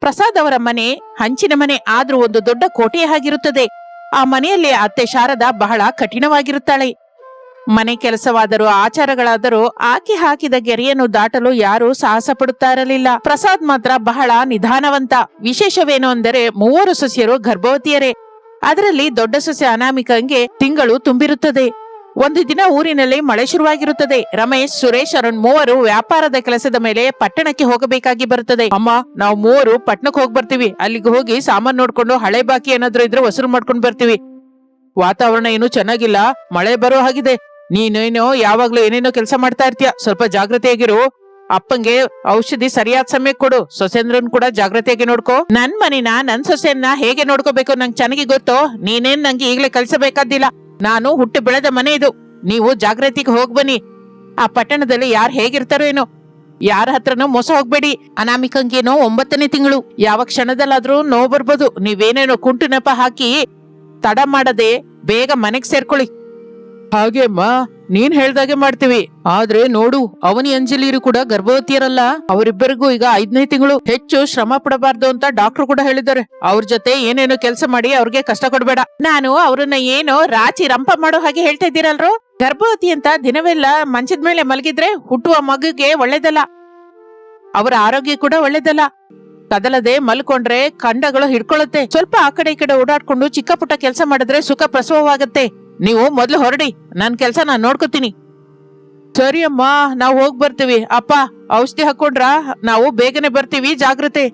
ಪ್ರಸಾದ್ ಅವರ ಮನೆ ಹಂಚಿನ ಮನೆ ಆದ್ರೂ ಒಂದು ದೊಡ್ಡ ಕೋಟೆಯ ಹಾಗಿರುತ್ತದೆ. ಆ ಮನೆಯಲ್ಲಿ ಅತ್ತೆ ಶಾರದಾ ಬಹಳ ಕಠಿಣವಾಗಿರುತ್ತಾಳೆ. ಮನೆ ಕೆಲಸವಾದರೂ ಆಚಾರಗಳಾದರೂ ಆಕೆ ಹಾಕಿದ ಗೆರೆಯನ್ನು ದಾಟಲು ಯಾರೂ ಸಾಹಸ ಪಡುತ್ತಾ ಇರಲಿಲ್ಲ. ಪ್ರಸಾದ್ ಮಾತ್ರ ಬಹಳ ನಿಧಾನವಂತ. ವಿಶೇಷವೇನು ಅಂದರೆ 3 ಸೊಸೆಯರು ಗರ್ಭವತಿಯರೇ. ಅದರಲ್ಲಿ ದೊಡ್ಡ ಸೊಸೆ ಅನಾಮಿಕಂಗೆ ತಿಂಗಳು ತುಂಬಿರುತ್ತದೆ. ಒಂದು ದಿನ ಊರಿನಲ್ಲಿ ಮಳೆ ಶುರುವಾಗಿರುತ್ತದೆ. ರಮೇಶ್, ಸುರೇಶ್, ಅರುಣ್ 3 ವ್ಯಾಪಾರದ ಕೆಲಸದ ಮೇಲೆ ಪಟ್ಟಣಕ್ಕೆ ಹೋಗಬೇಕಾಗಿ ಬರುತ್ತದೆ. ಅಮ್ಮ, ನಾವು 3 ಪಟ್ಟಣಕ್ಕೆ ಹೋಗಿ ಬರ್ತೀವಿ. ಅಲ್ಲಿಗೆ ಹೋಗಿ ಸಾಮಾನ್ ನೋಡ್ಕೊಂಡು ಹಳೆ ಬಾಕಿ ಏನಾದ್ರು ಇದ್ರೆ ವಸೂಲು ಮಾಡ್ಕೊಂಡು ಬರ್ತೀವಿ. ವಾತಾವರಣ ಏನು ಚೆನ್ನಾಗಿಲ್ಲ, ಮಳೆ ಬರೋ ಹಾಗಿದೆ. ನೀನೇನೋ ಯಾವಾಗ್ಲೂ ಏನೇನೋ ಕೆಲಸ ಮಾಡ್ತಾ ಇರ್ತೀಯ, ಸ್ವಲ್ಪ ಜಾಗೃತಿಯಾಗಿರು. ಅಪ್ಪಂಗೆ ಔಷಧಿ ಸರಿಯಾದ ಸಮಯಕ್ಕೆ ಕೊಡು. ಸೊಸೆಂದ್ರನ್ ಕೂಡ ಜಾಗೃತಿಯಾಗಿ ನೋಡ್ಕೋ. ನನ್ ಮನಿನ ನನ್ ಸೊಸೆಯನ್ನ ಹೇಗೆ ನೋಡ್ಕೋಬೇಕು ನಂಗೆ ಚೆನ್ನಾಗಿ ಗೊತ್ತು. ನೀನೇನ್ ನಂಗೆ ಈಗ್ಲೇ ಕಲ್ಸಬೇಕಾದಿಲ್ಲ. ನಾನು ಹುಟ್ಟಿ ಬೆಳೆದ ಮನೆ ಇದು. ನೀವು ಜಾಗೃತಿಗೆ ಹೋಗ್ ಬನ್ನಿ. ಆ ಪಟ್ಟಣದಲ್ಲಿ ಯಾರು ಹೇಗಿರ್ತಾರೋ ಏನೋ, ಯಾರ ಹತ್ರನೂ ಮೋಸ ಹೋಗ್ಬೇಡಿ. ಅನಾಮಿಕಂಗೇನೋ 9ನೇ ತಿಂಗಳು. ಯಾವ ಕ್ಷಣದಲ್ಲಾದ್ರೂ ನೋವು ಬರ್ಬೋದು. ನೀವೇನೇನೋ ಕುಂಟು ನೆಪ ಹಾಕಿ ತಡ ಮಾಡದೆ ಬೇಗ ಮನೆಗ್ ಸೇರ್ಕೊಳ್ಳಿ. ಹಾಗೆ ಅಮ್ಮ, ನೀನ್ ಹೇಳ್ದಾಗೆ ಮಾಡ್ತೀವಿ. ಆದ್ರೆ ನೋಡು, ಅವನಿ ಅಂಜಲಿರು ಕೂಡ ಗರ್ಭವತಿಯರಲ್ಲ. ಅವರಿಬ್ಬರಿಗೂ ಈಗ 5ನೇ ತಿಂಗಳು. ಹೆಚ್ಚು ಶ್ರಮ ಪಡಬಾರ್ದು ಅಂತ ಡಾಕ್ಟರ್ ಕೂಡ ಹೇಳಿದ್ದಾರೆ. ಅವ್ರ ಜೊತೆ ಏನೇನೋ ಕೆಲಸ ಮಾಡಿ ಅವ್ರಿಗೆ ಕಷ್ಟ ಕೊಡ್ಬೇಡ. ನಾನು ಅವ್ರನ್ನ ಏನೋ ರಾಚಿ ರಂಪ ಮಾಡೋ ಹಾಗೆ ಹೇಳ್ತಾ ಇದ್ದೀರಲ್ರು. ಗರ್ಭವತಿ ಅಂತ ದಿನವೆಲ್ಲ ಮಂಚದ ಮೇಲೆ ಮಲಗಿದ್ರೆ ಹುಟ್ಟುವ ಮಗುಗೆ ಒಳ್ಳೇದಲ್ಲ. ಅವರ ಆರೋಗ್ಯ ಕೂಡ ಒಳ್ಳೇದಲ್ಲ. ಕದಲದೆ ಮಲ್ಕೊಂಡ್ರೆ ಖಂಡಗಳು ಹಿಡ್ಕೊಳ್ಳುತ್ತೆ. ಸ್ವಲ್ಪ ಆ ಕಡೆ ಈ ಕಡೆ ಓಡಾಡ್ಕೊಂಡು ಚಿಕ್ಕ ಪುಟ್ಟ ಕೆಲಸ ಮಾಡಿದ್ರೆ ಸುಖ ಪ್ರಸವವಾಗತ್ತೆ. ನೀವು ಮೊದ್ಲು ಹೊರಡಿ, ನನ್ ಕೆಲ್ಸ ನಾನ್ ನೋಡ್ಕೋತೀನಿ. ಸರಿ ಅಮ್ಮ, ನಾವು ಹೋಗ್ ಬರ್ತೀವಿ. ಅಪ್ಪ, ಔಷಧಿ ಹಾಕೊಂಡ್ರ? ನಾವು ಬೇಗನೆ ಬರ್ತೀವಿ. ಜಾಗ್ರತೆ.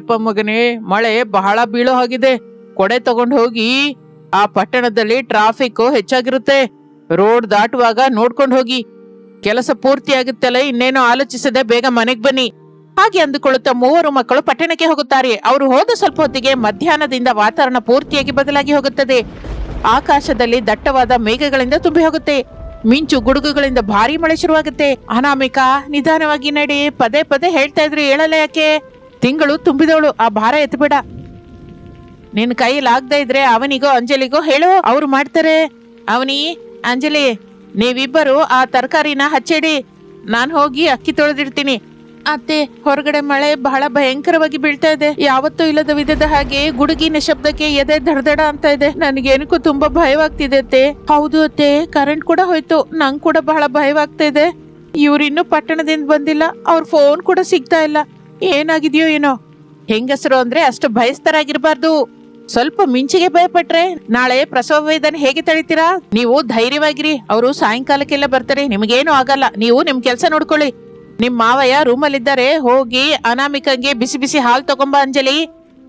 ಅಪ್ಪ ಮಗನೇ, ಮಳೆ ಬಹಳ ಬೀಳೋ ಹಾಗಿದೆ. ಕೊಡೆ ತಗೊಂಡ್ ಹೋಗಿ. ಆ ಪಟ್ಟಣದಲ್ಲಿ ಟ್ರಾಫಿಕ್ ಹೆಚ್ಚಾಗಿರುತ್ತೆ. ರೋಡ್ ದಾಟುವಾಗ ನೋಡ್ಕೊಂಡ್ ಹೋಗಿ. ಕೆಲಸ ಪೂರ್ತಿ ಆಗುತ್ತಲ್ಲ, ಇನ್ನೇನೋ ಆಲೋಚಿಸದೆ ಬೇಗ ಮನೆಗ್ ಬನ್ನಿ. ಹಾಗೆ ಅಂದುಕೊಳ್ಳುತ್ತಾ 3 ಮಕ್ಕಳು ಪಟ್ಟಣಕ್ಕೆ ಹೋಗುತ್ತಾರೆ. ಅವರು ಹೋದ ಸ್ವಲ್ಪ ಹೊತ್ತಿಗೆ ಮಧ್ಯಾಹ್ನದಿಂದ ವಾತಾವರಣ ಪೂರ್ತಿಯಾಗಿ ಬದಲಾಗಿ ಹೋಗುತ್ತದೆ. ಆಕಾಶದಲ್ಲಿ ದಟ್ಟವಾದ ಮೇಘಗಳಿಂದ ತುಂಬಿ ಹೋಗುತ್ತೆ. ಮಿಂಚು ಗುಡುಗುಗಳಿಂದ ಭಾರಿ ಮಳೆ ಶುರುವಾಗುತ್ತೆ. ಅನಾಮಿಕಾ, ನಿಧಾನವಾಗಿ ನಡಿ. ಪದೇ ಪದೇ ಹೇಳ್ತಾ ಇದ್ರು, ಹೇಳಲ್ಲ ಯಾಕೆ? ತಿಂಗಳು ತುಂಬಿದವಳು, ಆ ಭಾರ ಎತ್ತಬೇಡ. ನಿನ್ ಕೈಲಾಗದೆ ಇದ್ರೆ ಅವನಿಗೋ ಅಂಜಲಿಗೋ ಹೇಳು, ಅವ್ರು ಮಾಡ್ತಾರೆ. ಅವನಿ, ಅಂಜಲಿ, ನೀವಿಬ್ಬರು ಆ ತರಕಾರಿನ ಹಚ್ಚಿಡಿ. ನಾನ್ ಹೋಗಿ ಅಕ್ಕಿ ತೊಳೆದಿರ್ತೀನಿ. ಅತ್ತೆ, ಹೊರಗಡೆ ಮಳೆ ಬಹಳ ಭಯಂಕರವಾಗಿ ಬೀಳ್ತಾ ಇದೆ. ಯಾವತ್ತೂ ಇಲ್ಲದ ವಿಧದ ಹಾಗೆ ಗುಡುಗಿನ ಶಬ್ದಕ್ಕೆ ಎದೆ ದಡದಡ ಅಂತ ಇದೆ. ನನಗೇನಕ್ಕೂ ತುಂಬಾ ಭಯವಾಗ್ತಿದೆ ಅತ್ತೆ. ಹೌದು ಅತ್ತೆ, ಕರೆಂಟ್ ಕೂಡ ಹೋಯ್ತು. ನಂಗ್ ಕೂಡ ಬಹಳ ಭಯವಾಗ್ತಾ ಇದೆ. ಇವ್ರಿನ್ನೂ ಪಟ್ಟಣದಿಂದ ಬಂದಿಲ್ಲ. ಅವ್ರ ಫೋನ್ ಕೂಡ ಸಿಗ್ತಾ ಇಲ್ಲ. ಏನಾಗಿದೆಯೋ ಏನೋ. ಹೆಂಗಸರು ಅಂದ್ರೆ ಅಷ್ಟು ಭಯಸ್ಥರಾಗಿರ್ಬಾರ್ದು. ಸ್ವಲ್ಪ ಮಿಂಚಿಗೆ ಭಯಪಟ್ರೆ ನಾಳೆ ಪ್ರಸವ ವೇದನೆ ಹೇಗೆ ತಳಿತೀರಾ? ನೀವು ಧೈರ್ಯವಾಗಿರಿ. ಅವರು ಸಾಯಂಕಾಲಕ್ಕೆಲ್ಲ ಬರ್ತಾರೆ. ನಿಮ್ಗೇನು ಆಗಲ್ಲ. ನೀವು ನಿಮ್ ಕೆಲ್ಸ ನೋಡ್ಕೊಳ್ಳಿ. ನಿಮ್ ಮಾವಯ್ಯ ರೂಮಲ್ಲಿದ್ದಾರೆ. ಹೋಗಿ ಅನಾಮಿಕಂಗೆ ಬಿಸಿ ಬಿಸಿ ಹಾಲು ತಗೊಂಬ. ಅಂಜಲಿ,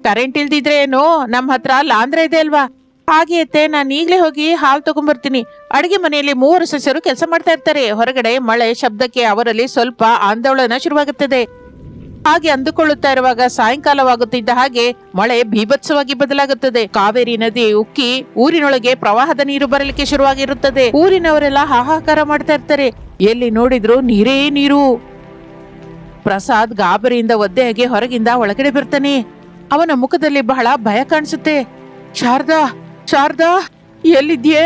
ಕರೆಂಟ್ ಇಲ್ದಿದ್ರೆ ಏನು, ನಮ್ ಹತ್ರ ಲಾಂದ್ರ ಇದೆ ಅಲ್ವಾ? ಹಾಗೆ ಅತ್ತೆ, ನಾನ್ ಈಗ್ಲೇ ಹೋಗಿ ಹಾಲು ತಗೊಂಡ್ಬರ್ತೀನಿ. ಅಡಿಗೆ ಮನೆಯಲ್ಲಿ 3 ಸೊಸೆಯರು ಕೆಲಸ ಮಾಡ್ತಾ ಇರ್ತಾರೆ. ಹೊರಗಡೆ ಮಳೆ ಶಬ್ದಕ್ಕೆ ಅವರಲ್ಲಿ ಸ್ವಲ್ಪ ಆಂದೋಲನ ಶುರುವಾಗುತ್ತದೆ. ಹಾಗೆ ಅಂದುಕೊಳ್ಳುತ್ತಾ ಇರುವಾಗ ಸಾಯಂಕಾಲವಾಗುತ್ತಿದ್ದ ಹಾಗೆ ಮಳೆ ಭೀಭತ್ಸವಾಗಿ ಬದಲಾಗುತ್ತದೆ. ಕಾವೇರಿ ನದಿ ಉಕ್ಕಿ ಊರಿನೊಳಗೆ ಪ್ರವಾಹದ ನೀರು ಬರಲಿಕ್ಕೆ ಶುರುವಾಗಿರುತ್ತದೆ. ಊರಿನವರೆಲ್ಲ ಹಾಹಾಕಾರ ಮಾಡ್ತಾ ಇರ್ತಾರೆ. ಎಲ್ಲಿ ನೋಡಿದ್ರು ನೀರೇ ನೀರು. ಪ್ರಸಾದ್ ಗಾಬರಿಯಿಂದ ಒದ್ದೆಯಾಗಿ ಹೊರಗಿಂದ ಒಳಗಡೆ ಬರ್ತಾನೆ. ಅವನ ಮುಖದಲ್ಲಿ ಬಹಳ ಭಯ ಕಾಣಿಸುತ್ತೆ. ಶಾರದಾ, ಶಾರದಾ, ಎಲ್ಲಿದ್ಯೆ?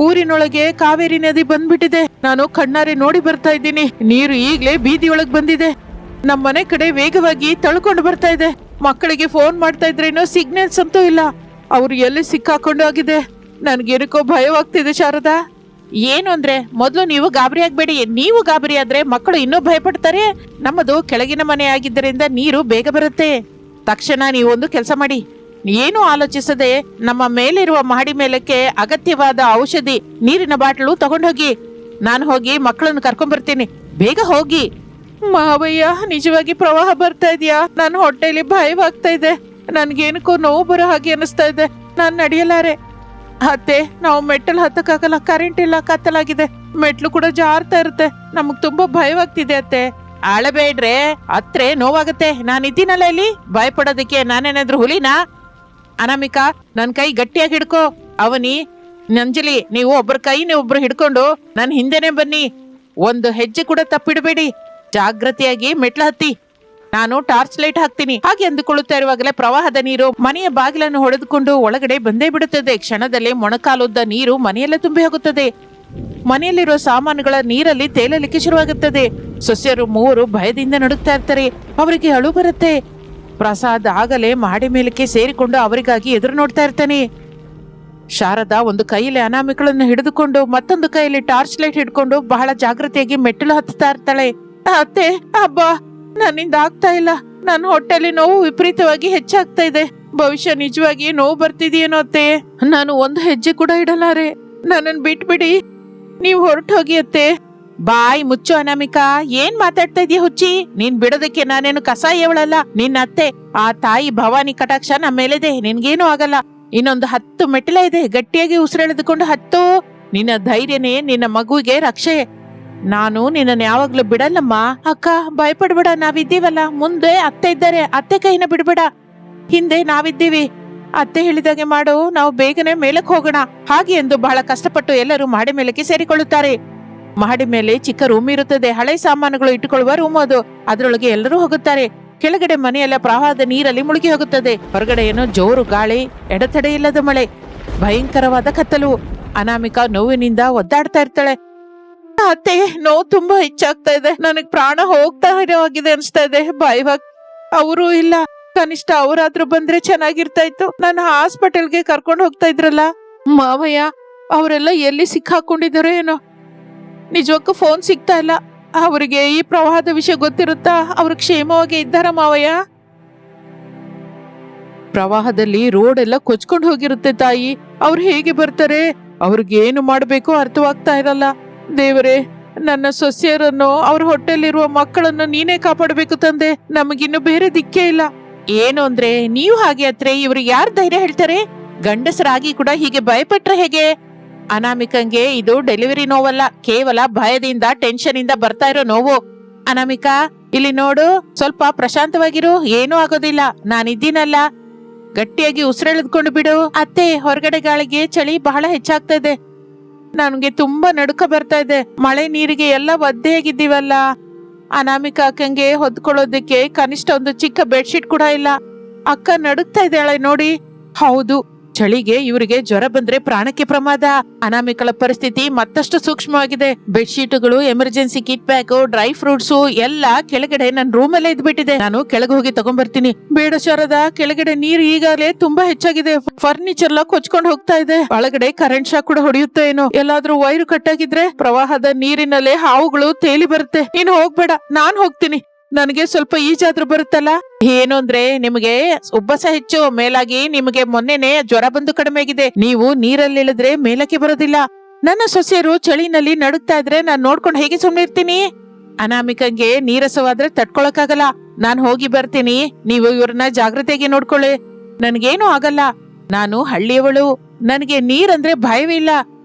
ಊರಿನೊಳಗೆ ಕಾವೇರಿ ನದಿ ಬಂದ್ಬಿಟ್ಟಿದೆ. ನಾನು ಕಣ್ಣಾರೆ ನೋಡಿ ಬರ್ತಾ ಇದ್ದೀನಿ. ನೀರು ಈಗ್ಲೇ ಬೀದಿಯೊಳಗ್ ಬಂದಿದೆ. ನಮ್ಮನೆ ಕಡೆ ವೇಗವಾಗಿ ತಳ್ಕೊಂಡು ಬರ್ತಾ ಇದೆ. ಮಕ್ಕಳಿಗೆ ಫೋನ್ ಮಾಡ್ತಾ ಇದ್ರೇನೋ ಸಿಗ್ನಲ್ಸ್ ಅಂತೂ ಇಲ್ಲ. ಅವ್ರು ಎಲ್ಲಿ ಸಿಕ್ಕಾಕೊಂಡು ಆಗಿದೆ. ನನ್ಗೇನಕ್ಕೋ ಭಯವಾಗ್ತಿದೆ ಶಾರದಾ. ಏನು ಅಂದ್ರೆ, ಮೊದ್ಲು ನೀವು ಗಾಬರಿ ಆಗ್ಬೇಡಿ. ನೀವು ಗಾಬರಿ ಆದ್ರೆ ಮಕ್ಕಳು ಇನ್ನೂ ಭಯಪಡ್ತಾರೆ. ನಮ್ಮದು ಕೆಳಗಿನ ಮನೆ ಆಗಿದ್ದರಿಂದ ನೀರು ಬೇಗ ಬರುತ್ತೆ. ತಕ್ಷಣ ನೀವೊಂದು ಕೆಲಸ ಮಾಡಿ. ಏನು ಆಲೋಚಿಸದೆ ನಮ್ಮ ಮೇಲಿರುವ ಮಹಡಿ ಮೇಲಕ್ಕೆ ಅಗತ್ಯವಾದ ಔಷಧಿ, ನೀರಿನ ಬಾಟಲು ತಗೊಂಡೋಗಿ. ನಾನು ಹೋಗಿ ಮಕ್ಕಳನ್ನು ಕರ್ಕೊಂಡ್ ಬರ್ತೀನಿ. ಬೇಗ ಹೋಗಿ. ಮಾವಯ್ಯ, ನಿಜವಾಗಿ ಪ್ರವಾಹ ಬರ್ತಾ ಇದೆಯಾ? ನನ್ನ ಹೊಟ್ಟೆಲಿ ಭಯವಾಗ್ತಾ ಇದೆ. ನನ್ಗೇನಕ್ಕೂ ನೋವು ಬರೋ ಹಾಗೆ ಅನಿಸ್ತಾ ಇದೆ. ನಾನ್ ನಡೆಯಲಾರೆ. ಅತ್ತೆ, ನಾವು ಮೆಟ್ಟಲು ಹತ್ತಕ್ಕಾಗಲ್ಲ. ಕರೆಂಟ್ ಇಲ್ಲ, ಕತ್ತಲಾಗಿದೆ. ಮೆಟ್ಲು ಕೂಡ ಜಾರ್ತಾ ಇರುತ್ತೆ. ನಮಗ್ ತುಂಬಾ ಭಯವಾಗ್ತಿದೆ ಅತ್ತೆ. ಅಳಬೇಡ್ರೆ, ಅತ್ರೆ ನೋವಾಗತ್ತೆ. ನಾನಿದ್ದೀನಲ್ಲ ಇಲ್ಲಿ. ಭಯ ಪಡೋದಕ್ಕೆ ನಾನೇನಾದ್ರೂ ಹುಲಿನಾ? ಅನಾಮಿಕಾ, ನನ್ ಕೈ ಗಟ್ಟಿಯಾಗಿ ಹಿಡ್ಕೋ. ಅವನಿ, ಅಂಜಲಿ, ನೀವು ಒಬ್ಬರ ಕೈನ ಒಬ್ರು ಹಿಡ್ಕೊಂಡು ನನ್ ಹಿಂದೆನೆ ಬನ್ನಿ. ಒಂದು ಹೆಜ್ಜೆ ಕೂಡ ತಪ್ಪಿಡಬೇಡಿ. ಜಾಗೃತಿಯಾಗಿ ಮೆಟ್ಲ ಹತ್ತಿ. ನಾನು ಟಾರ್ಚ್ ಲೈಟ್ ಹಾಕ್ತೀನಿ. ಹಾಗೆ ಅಂದುಕೊಳ್ಳುತ್ತಾ ಇರುವಾಗಲೇ ಪ್ರವಾಹದ ನೀರು ಮನೆಯ ಬಾಗಿಲನ್ನು ಹೊಡೆದುಕೊಂಡು ಒಳಗಡೆ ಬಂದೇ ಬಿಡುತ್ತದೆ. ಕ್ಷಣದಲ್ಲಿ ಮೊಣಕಾಲುದ್ದ ನೀರು ಮನೆಯಲ್ಲೇ ತುಂಬಿ ಹೋಗುತ್ತದೆ. ಮನೆಯಲ್ಲಿರೋ ಸಾಮಾನುಗಳ ನೀರಲ್ಲಿ ತೇಲಲಿಕ್ಕೆ ಶುರುವಾಗುತ್ತದೆ. ಸೊಸೆಯರು 3 ಭಯದಿಂದ ನಡುಗ್ತಾ ಇರ್ತಾರೆ. ಅವರಿಗೆ ಅಳು ಬರುತ್ತೆ. ಪ್ರಸಾದ್ ಆಗಲೇ ಮಹಡಿ ಮೇಲಕ್ಕೆ ಸೇರಿಕೊಂಡು ಅವರಿಗಾಗಿ ಎದುರು ನೋಡ್ತಾ ಇರ್ತಾನೆ. ಶಾರದಾ ಒಂದು ಕೈಯಲ್ಲಿ ಅನಾಮಿಕಳನ್ನು ಹಿಡಿದುಕೊಂಡು ಮತ್ತೊಂದು ಕೈಯಲ್ಲಿ ಟಾರ್ಚ್ ಲೈಟ್ ಹಿಡ್ಕೊಂಡು ಬಹಳ ಜಾಗೃತಿಯಾಗಿ ಮೆಟ್ಟಿಲು ಹತ್ತುತ್ತಾ ಇರ್ತಾಳೆ. ಅತ್ತೆ, ಅಬ್ಬಾ, ನನ್ನಿಂದ ಆಗ್ತಾ ಇಲ್ಲ. ನನ್ನ ಹೊಟ್ಟೆಲಿ ನೋವು ವಿಪರೀತವಾಗಿ ಹೆಚ್ಚಾಗ್ತಾ ಇದೆ. ಭವಿಷ್ಯ ನಿಜವಾಗಿ ನೋವು ಬರ್ತಿದೆಯೇನೋ ಅತ್ತೆ. ನಾನು ಒಂದು ಹೆಜ್ಜೆ ಕೂಡ ಇಡಲಾರೆ. ನನ್ನನ್ನು ಬಿಟ್ಬಿಡಿ, ನೀವು ಹೊರಟು ಹೋಗಿ ಅತ್ತೆ. ಬಾಯ್ ಮುಚ್ಚು ಅನಾಮಿಕಾ, ಏನ್ ಮಾತಾಡ್ತಾ ಇದೀಯ ಹುಚ್ಚಿ? ನೀನ್ ಬಿಡೋದಕ್ಕೆ ನಾನೇನು ಕಸಾಯವಳಲ್ಲ. ನಿನ್ನ ಅತ್ತೆ, ಆ ತಾಯಿ ಭವಾನಿ ಕಟಾಕ್ಷ ನಮ್ಮ ಮೇಲಿದೆ, ನಿನ್ಗೇನು ಆಗಲ್ಲ. ಇನ್ನೊಂದು 10 ಮೆಟ್ಟಿಲ ಇದೆ, ಗಟ್ಟಿಯಾಗಿ ಉಸಿರೆಳೆದುಕೊಂಡು ಹತ್ತು. ನಿನ್ನ ಧೈರ್ಯನೇ ನಿನ್ನ ಮಗುವಿಗೆ ರಕ್ಷೆ. ನಾನು ನಿನ್ನನ್ನು ಯಾವಾಗ್ಲೂ ಬಿಡಲ್ಲಮ್ಮ. ಅಕ್ಕ, ಭಯಪಡ್ಬೇಡ, ನಾವಿದ್ದೀವಲ್ಲ. ಮುಂದೆ ಅತ್ತೆ ಇದ್ದಾರೆ, ಅತ್ತೆ ಕೈನ ಬಿಡ್ಬೇಡ. ಹಿಂದೆ ನಾವಿದ್ದೀವಿ. ಅತ್ತೆ ಹೇಳಿದಾಗೆ ಮಾಡು, ನಾವು ಬೇಗನೆ ಮೇಲಕ್ಕೆ ಹೋಗೋಣ. ಹಾಗೆ ಎಂದು ಬಹಳ ಕಷ್ಟಪಟ್ಟು ಎಲ್ಲರೂ ಮಹಡಿ ಮೇಲಕ್ಕೆ ಸೇರಿಕೊಳ್ಳುತ್ತಾರೆ. ಮಹಡಿ ಮೇಲೆ ಚಿಕ್ಕ ರೂಮ್ ಇರುತ್ತದೆ. ಹಳೆ ಸಾಮಾನುಗಳು ಇಟ್ಟುಕೊಳ್ಳುವ ರೂಮ್ ಅದು. ಅದರೊಳಗೆ ಎಲ್ಲರೂ ಹೋಗುತ್ತಾರೆ. ಕೆಳಗಡೆ ಮನೆಯೆಲ್ಲ ಪ್ರವಾಹದ ನೀರಲ್ಲಿ ಮುಳುಗಿ ಹೋಗುತ್ತದೆ. ಹೊರಗಡೆ ಏನೋ ಜೋರು ಗಾಳಿ, ಎಡತಡೆ ಇಲ್ಲದ ಮಳೆ, ಭಯಂಕರವಾದ ಕತ್ತಲು. ಅನಾಮಿಕಾ ನೋವಿನಿಂದ ಒದ್ದಾಡ್ತಾ ಇರ್ತಾಳೆ. ಅತ್ತೆ, ನೋವು ತುಂಬಾ ಹೆಚ್ಚಾಗ್ತಾ ಇದೆ. ನನಗ್ ಪ್ರಾಣ ಹೋಗ್ತಾ ಇರೋವಾಗಿದೆ ಅನ್ಸ್ತಾ ಇದೆ. ಭಯವಾಗಿ ಅವರು ಇಲ್ಲ. ಕನಿಷ್ಠ ಅವರಾದ್ರೂ ಬಂದ್ರೆ ಚೆನ್ನಾಗಿರ್ತಾ ಇತ್ತು. ನನ್ನ ಹಾಸ್ಪಿಟಲ್ಗೆ ಕರ್ಕೊಂಡು ಹೋಗ್ತಾ ಇದ್ರಲ್ಲ ಮಾವಯ್ಯ, ಅವರೆಲ್ಲ ಎಲ್ಲಿ ಸಿಕ್ಕಾಕೊಂಡಿದಾರೋ ಏನೋ. ನಿಜಕ್ಕೂ ಫೋನ್ ಸಿಗ್ತಾ ಇಲ್ಲ. ಅವರಿಗೆ ಈ ಪ್ರವಾಹದ ವಿಷಯ ಗೊತ್ತಿರುತ್ತಾ? ಅವ್ರು ಕ್ಷೇಮವಾಗಿ ಇದ್ದಾರ ಮಾವಯ್ಯ? ಪ್ರವಾಹದಲ್ಲಿ ರೋಡ್ ಎಲ್ಲ ಕೊಚ್ಕೊಂಡು ಹೋಗಿರುತ್ತೆ ತಾಯಿ. ಅವ್ರು ಹೇಗೆ ಬರ್ತಾರೆ? ಅವ್ರಿಗೆ ಏನು ಮಾಡ್ಬೇಕು ಅರ್ಥವಾಗ್ತಾ ಇರಲ್ಲ. ದೇವರೇ, ನನ್ನ ಸೊಸೆಯರನ್ನು, ಅವ್ರ ಹೊಟ್ಟೆಲಿರುವ ಮಕ್ಕಳನ್ನು ನೀನೇ ಕಾಪಾಡಬೇಕು ತಂದೆ. ನಮಗಿನ್ನು ಬೇರೆ ದಿಕ್ಕೇ ಇಲ್ಲ. ಏನು ಅಂದ್ರೆ ನೀವು ಹಾಗೆ ಅತ್ರೆ, ಇವ್ರಿಗೆ ಯಾರು ಧೈರ್ಯ ಹೇಳ್ತಾರೆ? ಗಂಡಸರಾಗಿ ಕೂಡ ಹೀಗೆ ಭಯಪಟ್ರೆ ಹೇಗೆ? ಅನಾಮಿಕಂಗೆ ಇದು ಡೆಲಿವರಿ ನೋವಲ್ಲ, ಕೇವಲ ಭಯದಿಂದ, ಟೆನ್ಷನ್ ಇಂದ ಬರ್ತಾ ಇರೋ ನೋವು. ಅನಾಮಿಕಾ, ಇಲ್ಲಿ ನೋಡು, ಸ್ವಲ್ಪ ಪ್ರಶಾಂತವಾಗಿರು. ಏನೂ ಆಗೋದಿಲ್ಲ, ನಾನಿದ್ದೀನಲ್ಲ. ಗಟ್ಟಿಯಾಗಿ ಉಸಿರೆಳೆದುಕೊಂಡು ಬಿಡು. ಅತ್ತೆ, ಹೊರಗಡೆ ಗಾಳಿಗೆ ಚಳಿ ಬಹಳ ಹೆಚ್ಚಾಗ್ತಾ ಇದೆ. ನನ್ಗೆ ತುಂಬಾ ನಡುಕ ಬರ್ತಾ ಇದೆ. ಮಳೆ ನೀರಿಗೆ ಎಲ್ಲ ಒದ್ದೆಯಾಗಿದ್ದೀವಲ್ಲ. ಅನಾಮಿಕಾ ಅಕ್ಕಂಗೆ ಹೊದ್ಕೊಳ್ಳೋದಕ್ಕೆ ಕನಿಷ್ಠ ಒಂದು ಚಿಕ್ಕ ಬೆಡ್ಶೀಟ್ ಕೂಡ ಇಲ್ಲ. ಅಕ್ಕ ನಡುಕ್ತಾ ಇದ್ದಾಳೆ ನೋಡಿ. ಹೌದು, ಚಳಿಗೆ ಇವರಿಗೆ ಜ್ವರ ಬಂದ್ರೆ ಪ್ರಾಣಕ್ಕೆ ಪ್ರಮಾದ. ಅನಾಮಿಕಳ ಪರಿಸ್ಥಿತಿ ಮತ್ತಷ್ಟು ಸೂಕ್ಷ್ಮವಾಗಿದೆ. ಬೆಡ್ಶೀಟ್ಗಳು, emergency kit bag, dry fruits ಎಲ್ಲ ಕೆಳಗಡೆ ನನ್ನ ರೂಮ್ ಅಲ್ಲೇ ಇದ್ಬಿಟ್ಟಿದೆ. ನಾನು ಕೆಳಗೆ ಹೋಗಿ ತಗೊಂಡ್ಬರ್ತೀನಿ. ಬೇಡ ಶಾರದಾ, ಕೆಳಗಡೆ ನೀರು ಈಗಾಗಲೇ ತುಂಬಾ ಹೆಚ್ಚಾಗಿದೆ. ಫರ್ನಿಚರ್ ಎಲ್ಲ ಕೊಚ್ಕೊಂಡು ಹೋಗ್ತಾ ಇದೆ. ಒಳಗಡೆ ಕರೆಂಟ್ ಶಾಕ್ ಕೂಡ ಹೊಡೆಯುತ್ತೋ ಏನೋ. ಎಲ್ಲಾದ್ರೂ ವೈರು ಕಟ್ಟಾಗಿದ್ರೆ ಪ್ರವಾಹದ ನೀರಿನಲ್ಲೇ ಹಾವುಗಳು ತೇಲಿ ಬರುತ್ತೆ. ನೀನು ಹೋಗ್ಬೇಡ, ನಾನ್ ಹೋಗ್ತೀನಿ. ನನಗೆ ಸ್ವಲ್ಪ ಈಜಾದ್ರೂ ಬರುತ್ತಲ್ಲ. ಏನು ಅಂದ್ರೆ ನಿಮಗೆ ಉಬ್ಬಸ ಹೆಚ್ಚು. ಮೇಲಾಗಿ ನಿಮಗೆ ಮೊನ್ನೆನೆ ಜ್ವರ ಬಂದು ಕಡಿಮೆ ಆಗಿದೆ. ನೀವು ನೀರಲ್ಲಿ ಇಳಿದ್ರೆ ಮೇಲಕ್ಕೆ ಬರೋದಿಲ್ಲ. ನನ್ನ ಸೊಸೆಯರು ಚಳಿನಲ್ಲಿ ನಡುಗ್ತಾ ಇದ್ರೆ ನಾನ್ ನೋಡ್ಕೊಂಡು ಹೇಗೆ ಸುಮ್ಮನೆ ಇರ್ತೀನಿ? ಅನಾಮಿಕಂಗೆ ನೀರಸವಾದ್ರೆ ತಡ್ಕೊಳಕ್ಕಾಗಲ್ಲ. ನಾನ್ ಹೋಗಿ ಬರ್ತೀನಿ. ನೀವು ಇವ್ರನ್ನ ಜಾಗ್ರತೆಯಾಗಿ ನೋಡ್ಕೊಳ್ಳಿ. ನನ್ಗೇನು ಆಗಲ್ಲ. ನಾನು ಹಳ್ಳಿಯವಳು. ನನಗೆ ನೀರಂದ್ರೆ ಭಯವಿಲ್ಲ.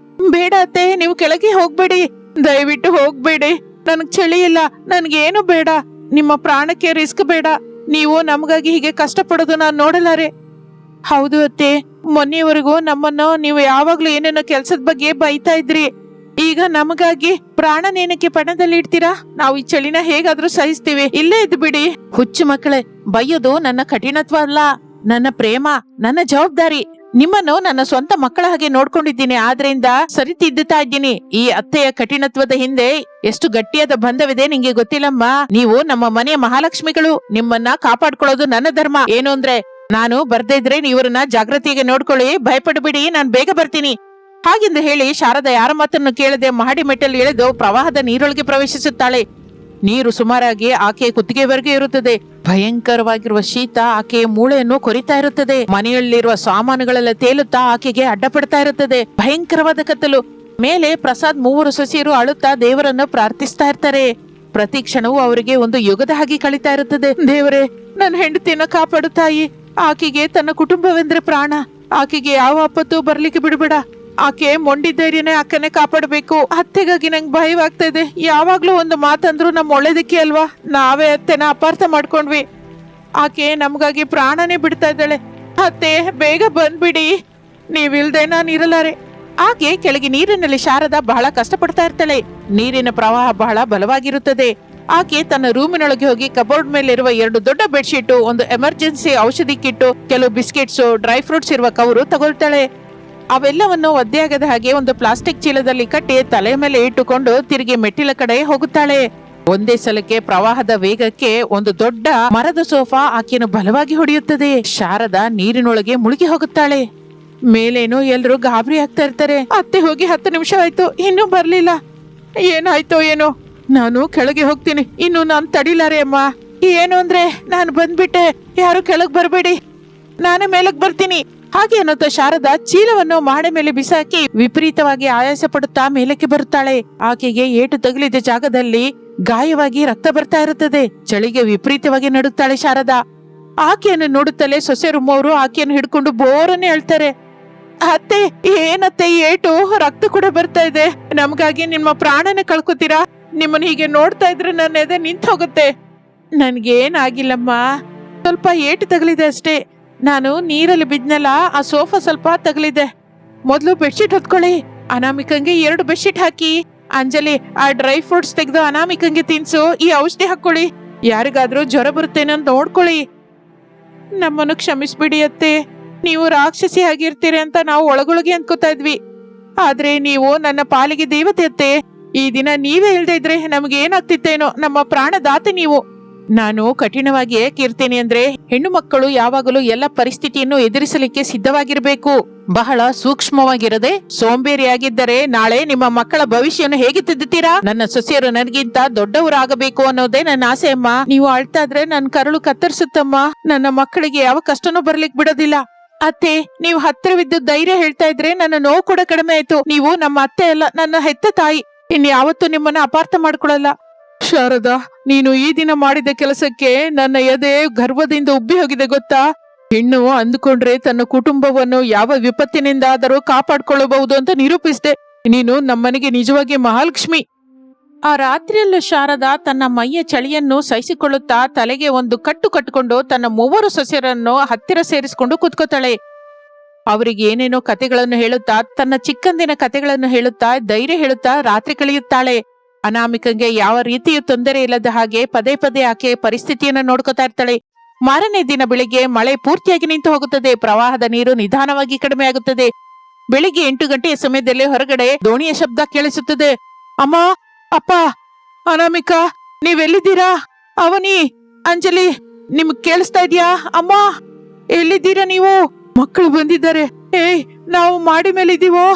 ಬೇಡ ಅತ್ತೆ, ನೀವು ಕೆಳಗೆ ಹೋಗ್ಬೇಡಿ. ದಯವಿಟ್ಟು ಹೋಗ್ಬೇಡಿ. ನನಗ್ ಚಳಿ ಇಲ್ಲ. ನನ್ಗೇನು ಬೇಡ. ನಿಮ್ಮ ಪ್ರಾಣಕ್ಕೆ ರಿಸ್ಕ್ ಬೇಡ. ನೀವು ನಮಗಾಗಿ ಹೀಗೆ ಕಷ್ಟಪಡೋದು ನಾನು ನೋಡಲಾರೆ. ಹೌದು ಅತ್ತೆ, ಮೊನ್ನೆಯವರೆಗೂ ನಮ್ಮನ್ನು ನೀವು ಯಾವಾಗ್ಲೂ ಏನೇನೋ ಕೆಲ್ಸದ ಬಗ್ಗೆ ಬೈತಾ ಇದ್ರಿ. ಈಗ ನಮಗಾಗಿ ಪ್ರಾಣನೇನಕ್ಕೆ ಪಣದಲ್ಲಿ ಇಡ್ತೀರಾ? ನಾವು ಈ ಚಳಿನ ಹೇಗಾದ್ರೂ ಸಹಿಸ್ತೀವಿ. ಇಲ್ಲೇ ಇದ್ದು ಬಿಡಿ. ಹುಚ್ಚು ಮಕ್ಕಳೇ, ಬೈಯೋದು ನನ್ನ ಕಠಿಣತ್ವ ಅಲ್ಲ, ನನ್ನ ಪ್ರೇಮ, ನನ್ನ ಜವಾಬ್ದಾರಿ. ನಿಮ್ಮನ್ನು ನನ್ನ ಸ್ವಂತ ಮಕ್ಕಳ ಹಾಗೆ ನೋಡ್ಕೊಂಡಿದ್ದೀನಿ. ಆದ್ರಿಂದ ಸರಿತಿದ್ದುತ್ತಾ ಇದ್ದೀನಿ. ಈ ಅತ್ತೆಯ ಕಠಿಣತ್ವದ ಹಿಂದೆ ಎಷ್ಟು ಗಟ್ಟಿಯಾದ ಬಂಧವಿದೆ ನಿಂಗೆ ಗೊತ್ತಿಲ್ಲಮ್ಮ. ನೀವು ನಮ್ಮ ಮನೆಯ ಮಹಾಲಕ್ಷ್ಮಿಗಳು. ನಿಮ್ಮನ್ನ ಕಾಪಾಡ್ಕೊಳ್ಳೋದು ನನ್ನ ಧರ್ಮ. ಏನು ಅಂದ್ರೆ ನಾನು ಬರ್ದೇ ಇದ್ರೆ ನೀವರನ್ನ ಜಾಗೃತಿಗೆ ನೋಡ್ಕೊಳ್ಳಿ. ಭಯಪಡಬೇಡಿ, ನಾನ್ ಬೇಗ ಬರ್ತೀನಿ. ಹಾಗೆಂದು ಹೇಳಿ ಶಾರದಾ ಯಾರ ಮಾತನ್ನು ಕೇಳದೆ ಮಹಡಿ ಮೆಟ್ಟಲು ಇಳಿದು ಪ್ರವಾಹದ ನೀರೊಳಗೆ ಪ್ರವೇಶಿಸುತ್ತಾಳೆ. ನೀರು ಸುಮಾರಾಗಿ ಆಕೆಯ ಕುತ್ತಿಗೆವರೆಗೆ ಇರುತ್ತದೆ. ಭಯಂಕರವಾಗಿರುವ ಶೀತ ಆಕೆಯ ಮೂಳೆಯನ್ನು ಕೊರಿತಾ ಇರುತ್ತದೆ. ಮನೆಯಲ್ಲಿರುವ ಸಾಮಾನುಗಳೆಲ್ಲ ತೇಲುತ್ತಾ ಆಕೆಗೆ ಅಡ್ಡಪಡ್ತಾ ಇರುತ್ತದೆ. ಭಯಂಕರವಾದ ಕತ್ತಲು. ಮೇಲೆ ಪ್ರಸಾದ್ 3 ಸೊಸೆಯರು ಅಳುತ್ತಾ ದೇವರನ್ನು ಪ್ರಾರ್ಥಿಸ್ತಾ ಇರ್ತಾರೆ. ಪ್ರತಿ ಕ್ಷಣವೂ ಅವರಿಗೆ ಒಂದು ಯುಗದ ಹಾಗೆ ಕಳೀತಾ ಇರುತ್ತದೆ. ದೇವರೇ, ನನ್ನ ಹೆಂಡತಿಯನ್ನ ಕಾಪಾಡು ತಾಯಿ. ಆಕೆಗೆ ತನ್ನ ಕುಟುಂಬವೆಂದ್ರೆ ಪ್ರಾಣ. ಆಕೆಗೆ ಯಾವ ಆಪತ್ತು ಬರ್ಲಿಕ್ಕೆ ಬಿಡಬೇಡ. ಆಕೆ ಮೊಂಡಿ ಧೈರ್ಯನೇ ಅಕ್ಕನೇ ಕಾಪಾಡಬೇಕು. ಅತ್ತೆಗಾಗಿ ನಂಗೆ ಭಯವಾಗ್ತಾ ಇದೆ. ಯಾವಾಗ್ಲೂ ಒಂದು ಮಾತಂದ್ರು ನಮ್ಮ ಒಳ್ಳೇದಕ್ಕೆ ಅಲ್ವಾ? ನಾವೇ ಅತ್ತೆನ ಅಪಾರ್ಥ ಮಾಡ್ಕೊಂಡ್ವಿ. ಆಕೆ ನಮ್ಗಾಗಿ ಪ್ರಾಣನೇ ಬಿಡ್ತಾ ಇದ್ದಾಳೆ. ಅತ್ತೆ, ಬೇಗ ಬಂದ್ಬಿಡಿ. ನೀವಿಲ್ದೆ ನಾನು ಇರಲಾರೆ. ಆಕೆ ಕೆಳಗೆ ನೀರಿನಲ್ಲಿ ಶಾರದಾ ಬಹಳ ಕಷ್ಟಪಡ್ತಾ ಇರ್ತಾಳೆ. ನೀರಿನ ಪ್ರವಾಹ ಬಹಳ ಬಲವಾಗಿರುತ್ತದೆ. ಆಕೆ ತನ್ನ ರೂಮಿನೊಳಗೆ ಹೋಗಿ ಕಬೋರ್ಡ್ ಮೇಲಿರುವ 2 ದೊಡ್ಡ ಬೆಡ್ಶೀಟು, ಒಂದು ಎಮರ್ಜೆನ್ಸಿ ಔಷಧಿ ಕಿಟ್ಟು, ಕೆಲವು ಬಿಸ್ಕೆಟ್ಸ್, ಡ್ರೈ ಫ್ರೂಟ್ಸ್ ಇರುವ ಕವರು ತಗೊಳ್ತಾಳೆ. ಅವೆಲ್ಲವನ್ನು ಒದ್ದೆಯಾಗದ ಹಾಗೆ ಒಂದು ಪ್ಲಾಸ್ಟಿಕ್ ಚೀಲದಲ್ಲಿ ಕಟ್ಟಿ ತಲೆ ಮೇಲೆ ಇಟ್ಟುಕೊಂಡು ತಿರುಗಿ ಮೆಟ್ಟಿಲ ಕಡೆ ಹೋಗುತ್ತಾಳೆ. ಒಂದೇ ಸಲಕ್ಕೆ ಪ್ರವಾಹದ ವೇಗಕ್ಕೆ ಒಂದು ದೊಡ್ಡ ಮರದ ಸೋಫಾ ಆಕೆಯನ್ನು ಬಲವಾಗಿ ಹೊಡೆಯುತ್ತದೆ. ಶಾರದಾ ನೀರಿನೊಳಗೆ ಮುಳುಗಿ ಹೋಗುತ್ತಾಳೆ. ಮೇಲೇನೋ ಎಲ್ರು ಗಾಬರಿ ಆಗ್ತಾ ಇರ್ತಾರೆ. ಅತ್ತೆ ಹೋಗಿ 10 ನಿಮಿಷ ಆಯ್ತು, ಇನ್ನೂ ಬರ್ಲಿಲ್ಲ. ಏನಾಯ್ತೋ ಏನೋ, ನಾನು ಕೆಳಗೆ ಹೋಗ್ತೀನಿ, ಇನ್ನು ನಾನ್ ತಡಿಲಾರೆ ಅಮ್ಮ. ಏನು ಅಂದ್ರೆ ನಾನು ಬಂದ್ಬಿಟ್ಟೆ, ಯಾರು ಕೆಳಗ್ ಬರ್ಬೇಡಿ, ನಾನೇ ಮೇಲಕ್ ಬರ್ತೀನಿ. ಹಾಗೆ ಅನ್ನೋತ ಶಾರದಾ ಚೀಲವನ್ನು ಮಾಡೆ ಮೇಲೆ ಬಿಸಾಕಿ ವಿಪರೀತವಾಗಿ ಆಯಾಸ ಪಡುತ್ತಾ ಮೇಲಕ್ಕೆ ಬರುತ್ತಾಳೆ. ಆಕೆಗೆ ಏಟು ತಗುಲಿದ ಜಾಗದಲ್ಲಿ ಗಾಯವಾಗಿ ರಕ್ತ ಬರ್ತಾ ಇರುತ್ತದೆ. ಚಳಿಗೆ ವಿಪರೀತವಾಗಿ ನಡುತ್ತಾಳೆ ಶಾರದಾ. ಆಕೆಯನ್ನು ನೋಡುತ್ತಲೇ ಸೊಸೆ ರುಮ್ಮವರು ಆಕೆಯನ್ನು ಹಿಡ್ಕೊಂಡು ಬೋರನ್ನೇ ಹೇಳ್ತಾರೆ. ಅತ್ತೆ, ಏನತ್ತೆ ಏಟು, ರಕ್ತ ಕೂಡ ಬರ್ತಾ ಇದೆ, ನಮ್ಗಾಗಿ ನಿಮ್ಮ ಪ್ರಾಣನ ಕಳ್ಕೊತೀರಾ? ನಿಮ್ಮನ್ನ ಹೀಗೆ ನೋಡ್ತಾ ಇದ್ರೆ ನನ್ನ ಎದೆ ನಿಂತು ಹೋಗುತ್ತೆ. ನನ್ಗೇನಾಗಿಲ್ಲಮ್ಮ, ಸ್ವಲ್ಪ ಏಟು ತಗಲಿದೆ ಅಷ್ಟೇ. ನಾನು ನೀರಲ್ಲಿ ಬಿದ್ನಲ್ಲ, ಆ ಸೋಫಾ ಸ್ವಲ್ಪ ತಗಲಿದೆ. ಮೊದ್ಲು ಬೆಡ್ಶೀಟ್ ಹೊತ್ಕೊಳ್ಳಿ, ಅನಾಮಿಕಂಗೆ 2 ಬೆಡ್ಶೀಟ್ ಹಾಕಿ. ಅಂಜಲಿ, ಆ ಡ್ರೈ ಫ್ರೂಟ್ಸ್ ತೆಗೆದು ಅನಾಮಿಕಂಗೆ ತಿನ್ಸು. ಈ ಔಷಧಿ ಹಾಕೊಳ್ಳಿ, ಯಾರಿಗಾದ್ರೂ ಜ್ವರ ಬರುತ್ತೇನೋ ನೋಡ್ಕೊಳ್ಳಿ. ನಮ್ಮನ್ನು ಕ್ಷಮಿಸ್ಬಿಡಿ ಅತ್ತೆ, ನೀವು ರಾಕ್ಷಸಿ ಆಗಿರ್ತೀರಿ ಅಂತ ನಾವು ಒಳಗೊಳಗೆ ಅನ್ಕೋತಾ ಇದ್ವಿ. ಆದ್ರೆ ನೀವು ನನ್ನ ಪಾಲಿಗೆ ದೇವತೆ ಅತ್ತೆ. ಈ ದಿನ ನೀವೇ ಇಲ್ದೇ ಇದ್ರೆ ನಮ್ಗೆ ಏನಾಗ್ತಿತ್ತೇನೋ. ನಮ್ಮ ಪ್ರಾಣದಾತೆ ನೀವು. ನಾನು ಕಠಿಣವಾಗಿ ಏಕಿರ್ತೀನಿ ಅಂದ್ರೆ, ಹೆಣ್ಣು ಮಕ್ಕಳು ಯಾವಾಗಲೂ ಎಲ್ಲ ಪರಿಸ್ಥಿತಿಯನ್ನು ಎದುರಿಸಲಿಕ್ಕೆ ಸಿದ್ಧವಾಗಿರ್ಬೇಕು. ಬಹಳ ಸೂಕ್ಷ್ಮವಾಗಿರದೆ ಸೋಂಬೇರಿಯಾಗಿದ್ದರೆ ನಾಳೆ ನಿಮ್ಮ ಮಕ್ಕಳ ಭವಿಷ್ಯವನ್ನು ಹೇಗೆ ತಿದ್ದುತ್ತೀರಾ? ನನ್ನ ಸೊಸೆಯರು ನನಗಿಂತ ದೊಡ್ಡವರಾಗಬೇಕು ಅನ್ನೋದೇ ನನ್ನ ಆಸೆ ಅಮ್ಮ. ನೀವು ಅಳ್ತಾ ಇದ್ರೆ ನನ್ನ ಕರಳು ಕತ್ತರಿಸುತ್ತಮ್ಮ. ನನ್ನ ಮಕ್ಕಳಿಗೆ ಯಾವ ಕಷ್ಟನೂ ಬರ್ಲಿಕ್ ಬಿಡೋದಿಲ್ಲ. ಅತ್ತೆ, ನೀವು ಹತ್ತಿರವಿದ್ದು ಧೈರ್ಯ ಹೇಳ್ತಾ ಇದ್ರೆ ನನ್ನ ನೋವು ಕೂಡ ಕಡಿಮೆ ಆಯ್ತು. ನೀವು ನಮ್ಮ ಅತ್ತೆ ಅಲ್ಲ, ನನ್ನ ಹೆತ್ತ ತಾಯಿ. ಇನ್ಯಾವತ್ತೂ ನಿಮ್ಮನ್ನ ಅಪಾರ್ಥ ಮಾಡ್ಕೊಳಲ್ಲ. ಶಾರದಾ, ನೀನು ಈ ದಿನ ಮಾಡಿದ ಕೆಲಸಕ್ಕೆ ನನ್ನ ಎದೆ ಗರ್ವದಿಂದ ಉಬ್ಬಿ ಹೋಗಿದೆ ಗೊತ್ತಾ? ಹೆಣ್ಣು ಅಂದುಕೊಂಡ್ರೆ ತನ್ನ ಕುಟುಂಬವನ್ನು ಯಾವ ವಿಪತ್ತಿನಿಂದಾದರೂ ಕಾಪಾಡ್ಕೊಳ್ಳಬಹುದು ಅಂತ ನಿರೂಪಿಸಿದೆ. ನೀನು ನಮ್ಮನೆಗೆ ನಿಜವಾಗಿ ಮಹಾಲಕ್ಷ್ಮಿ. ಆ ರಾತ್ರಿಯಲ್ಲೂ ಶಾರದಾ ತನ್ನ ಮೈಯ ಚಳಿಯನ್ನು ಸಹಿಸಿಕೊಳ್ಳುತ್ತಾ ತಲೆಗೆ ಒಂದು ಕಟ್ಟು ಕಟ್ಟಿಕೊಂಡು ತನ್ನ 3 ಸೊಸೆಯರನ್ನು ಹತ್ತಿರ ಸೇರಿಸಿಕೊಂಡು ಕೂತ್ಕೋತಾಳೆ. ಅವರಿಗೆ ಏನೇನೋ ಕತೆಗಳನ್ನು ಹೇಳುತ್ತಾ, ತನ್ನ ಚಿಕ್ಕಂದಿನ ಕತೆಗಳನ್ನು ಹೇಳುತ್ತಾ, ಧೈರ್ಯ ಹೇಳುತ್ತಾ ರಾತ್ರಿ ಕಳೆಯುತ್ತಾಳೆ. ಅನಾಮಿಕಂಗೆ ಯಾವ ರೀತಿಯೂ ತೊಂದರೆ ಇಲ್ಲದ ಹಾಗೆ ಪದೇ ಪದೇ ಆಕೆ ಪರಿಸ್ಥಿತಿಯನ್ನು ನೋಡ್ಕೋತಾ ಇರ್ತಾಳೆ. ಮಾರನೇ ದಿನ ಬೆಳಿಗ್ಗೆ ಮಳೆ ಪೂರ್ತಿಯಾಗಿ ನಿಂತು ಹೋಗುತ್ತದೆ. ಪ್ರವಾಹದ ನೀರು ನಿಧಾನವಾಗಿ ಕಡಿಮೆ ಆಗುತ್ತದೆ. ಬೆಳಿಗ್ಗೆ 8 ಗಂಟೆಯ ಸಮಯದಲ್ಲಿ ಹೊರಗಡೆ ದೋಣಿಯ ಶಬ್ದ ಕೇಳಿಸುತ್ತದೆ. ಅಮ್ಮ, ಅಪ್ಪ, ಅನಾಮಿಕಾ, ನೀವೆಲ್ಲಿದ್ದೀರಾ? ಅವನಿ, ಅಂಜಲಿ, ನಿಮ್ಗ್ ಕೇಳಿಸ್ತಾ ಇದ್ಯಾ? ಅಮ್ಮ, ಎಲ್ಲಿದ್ದೀರಾ ನೀವು? ಮಕ್ಕಳು ಬಂದಿದ್ದಾರೆ. ಏಯ್, ನಾವು ಮಾಡಿ ಮೇಲೆ ಇದ್ದೀವೋ?